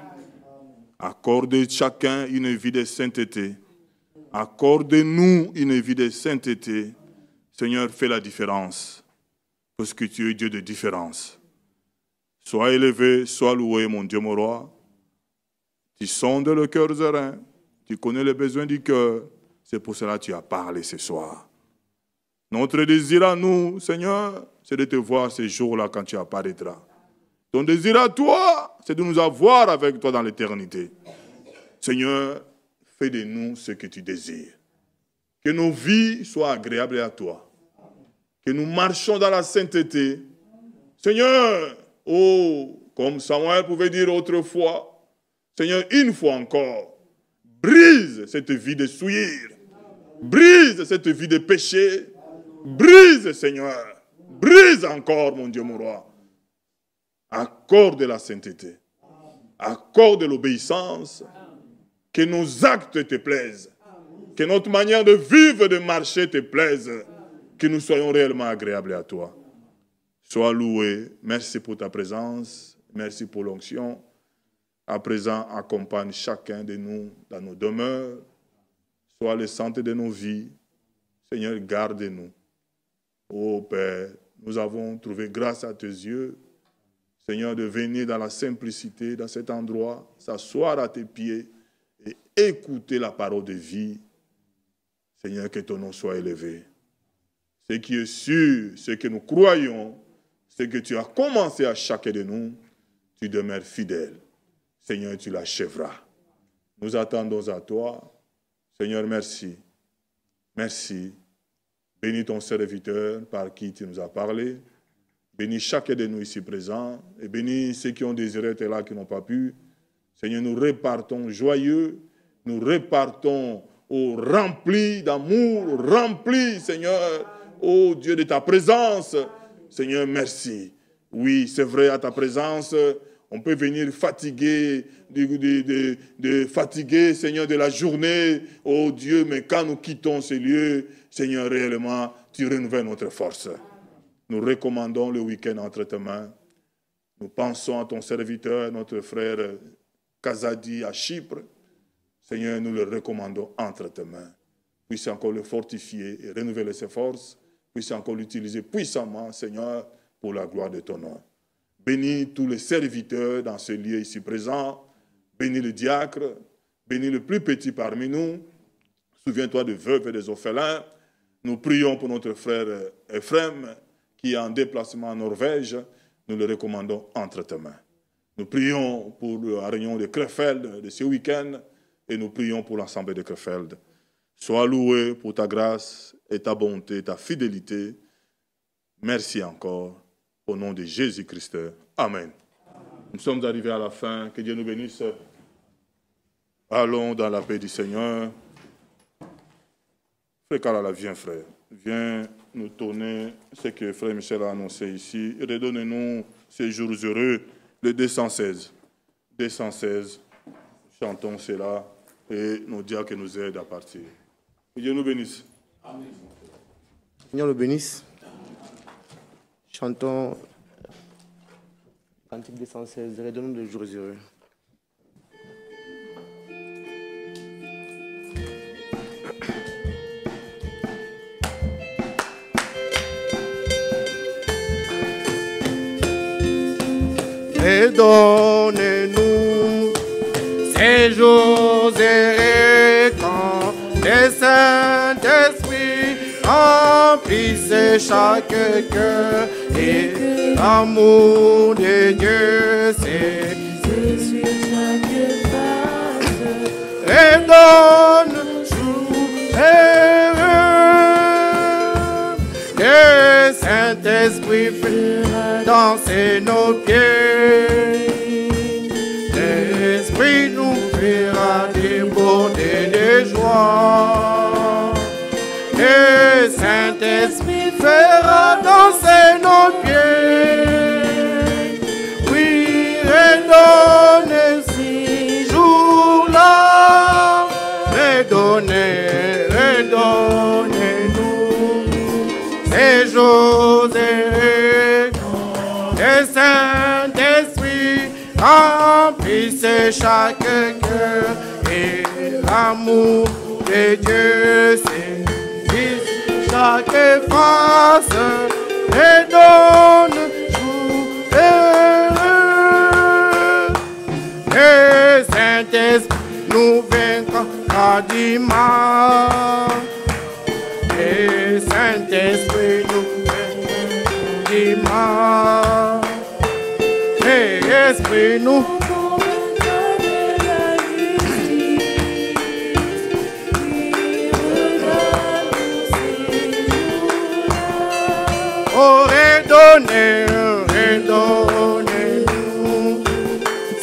Accorde chacun une vie de sainteté. Accorde-nous une vie de sainteté. Seigneur, fais la différence, parce que tu es Dieu de différence. Sois élevé, sois loué, mon Dieu, mon roi. Tu sondes le cœur serein, tu connais les besoins du cœur. C'est pour cela que tu as parlé ce soir. Notre désir à nous, Seigneur, c'est de te voir ce jour-là quand tu apparaîtras. Ton désir à toi, c'est de nous avoir avec toi dans l'éternité. Seigneur, fais de nous ce que tu désires. Que nos vies soient agréables à toi. Que nous marchions dans la sainteté. Seigneur, oh, comme Samuel pouvait dire autrefois, Seigneur, une fois encore, brise cette vie de souillure. Brise cette vie de péché. Brise, Seigneur. Brise encore, mon Dieu, mon roi. Accorde la sainteté. Accorde l'obéissance. Que nos actes te plaisent. Que notre manière de vivre, de marcher te plaise. Que nous soyons réellement agréables à toi. Sois loué. Merci pour ta présence. Merci pour l'onction. À présent, accompagne chacun de nous dans nos demeures. Sois le centre de nos vies. Seigneur, garde-nous. Ô Père, nous avons trouvé grâce à tes yeux, Seigneur, de venir dans la simplicité, dans cet endroit, s'asseoir à tes pieds et écouter la parole de vie. Seigneur, que ton nom soit élevé. Ce qui est sûr, ce que nous croyons, ce que tu as commencé à chacun de nous, tu demeures fidèle. Seigneur, tu l'achèveras. Nous attendons à toi. Seigneur, merci. Merci. Bénis ton serviteur par qui tu nous as parlé. Bénis chacun de nous ici présents. Et bénis ceux qui ont désiré être là, qui n'ont pas pu. Seigneur, nous repartons joyeux. Nous repartons remplis d'amour, remplis, Seigneur, ô Dieu, de ta présence. Seigneur, merci. Oui, c'est vrai, à ta présence, on peut venir fatigué, fatigué, Seigneur, de la journée. Oh Dieu, mais quand nous quittons ce lieu, Seigneur, réellement, tu renouvelles notre force. Nous recommandons le week-end entre tes mains. Nous pensons à ton serviteur, notre frère Kazadi à Chypre. Seigneur, nous le recommandons entre tes mains. Puisse encore le fortifier et renouveler ses forces. Puisse encore l'utiliser puissamment, Seigneur, pour la gloire de ton nom. Bénis tous les serviteurs dans ce lieu ici présent. Bénis le diacre. Bénis le plus petit parmi nous. Souviens-toi des veuves et des orphelins. Nous prions pour notre frère Ephrem, qui est en déplacement en Norvège. Nous le recommandons entre tes mains. Nous prions pour la réunion de Krefeld de ce week-end et nous prions pour l'assemblée de Krefeld. Sois loué pour ta grâce et ta bonté, ta fidélité. Merci encore. Au nom de Jésus-Christ. Amen. Nous sommes arrivés à la fin. Que Dieu nous bénisse. Allons dans la paix du Seigneur. Frère Kalala, viens frère. Viens nous donner ce que frère Michel a annoncé ici. Redonnez-nous ces jours heureux, le 216. 216. Chantons cela et nous dire que nous aide à partir. Que Dieu nous bénisse.
Amen. Seigneur nous bénisse. Chantons Cantique 216, redonnons de jours heureux.
Redonnez-nous ces jours heureux quand le Saint-Esprit remplisse chaque cœur et l'amour de Dieu c'est sur chaque face. Redonne jour heureux, le Saint-Esprit fera danser nos pieds. L'Esprit nous fera déborder de joie. Le Saint-Esprit fera danser nos pieds. Oui, redonne ces jours-là. Redonnez-nous ces jours heureux. Le Saint-Esprit remplisse chaque cœur et l'amour de Dieu c'est chaque face redonne jour heureux. Le Saint-Esprit nous vaincra du mal. Le Saint-Esprit nous vaincra du mal. L'Esprit nous oh, redonnez-nous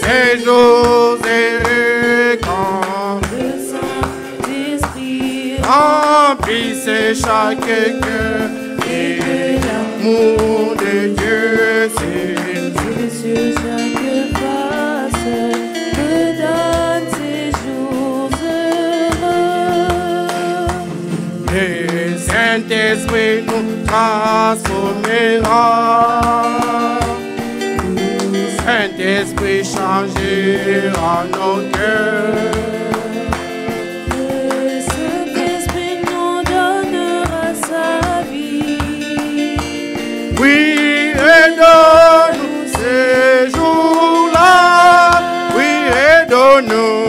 ces jours heureux quand le Saint-Esprit remplisse chaque cœur et l'amour de Dieu c'est sur chaque face redonne ces jours heureux. Le Saint-Esprit nous transformera. Le Saint-Esprit changera nos cœurs. Le Saint-Esprit nous donnera sa vie. Oui, redonne-nous ces jours-là. Oui, redonne-nous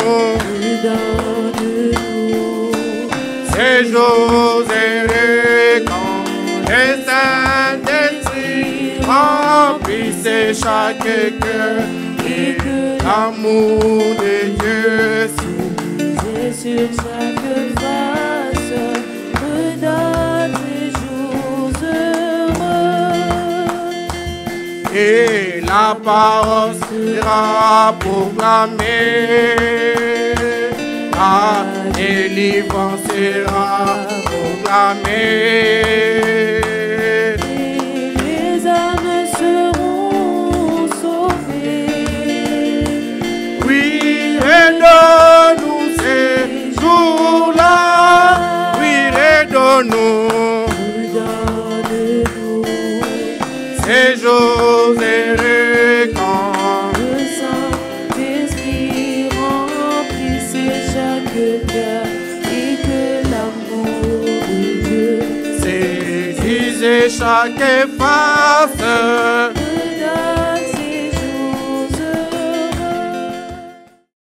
ces jours heureux quand le Saint-Esprit remplisse chaque cœur et l'amour de Dieu c'est sur chaque face redonne ces jours heureux. Et la parole sera proclamée, la délivrance sera proclamée. Et les âmes seront Donne-nous ces jours quand
le Saint-Esprit remplisse chaque cœur et que l'amour de Dieu
saisisse chaque face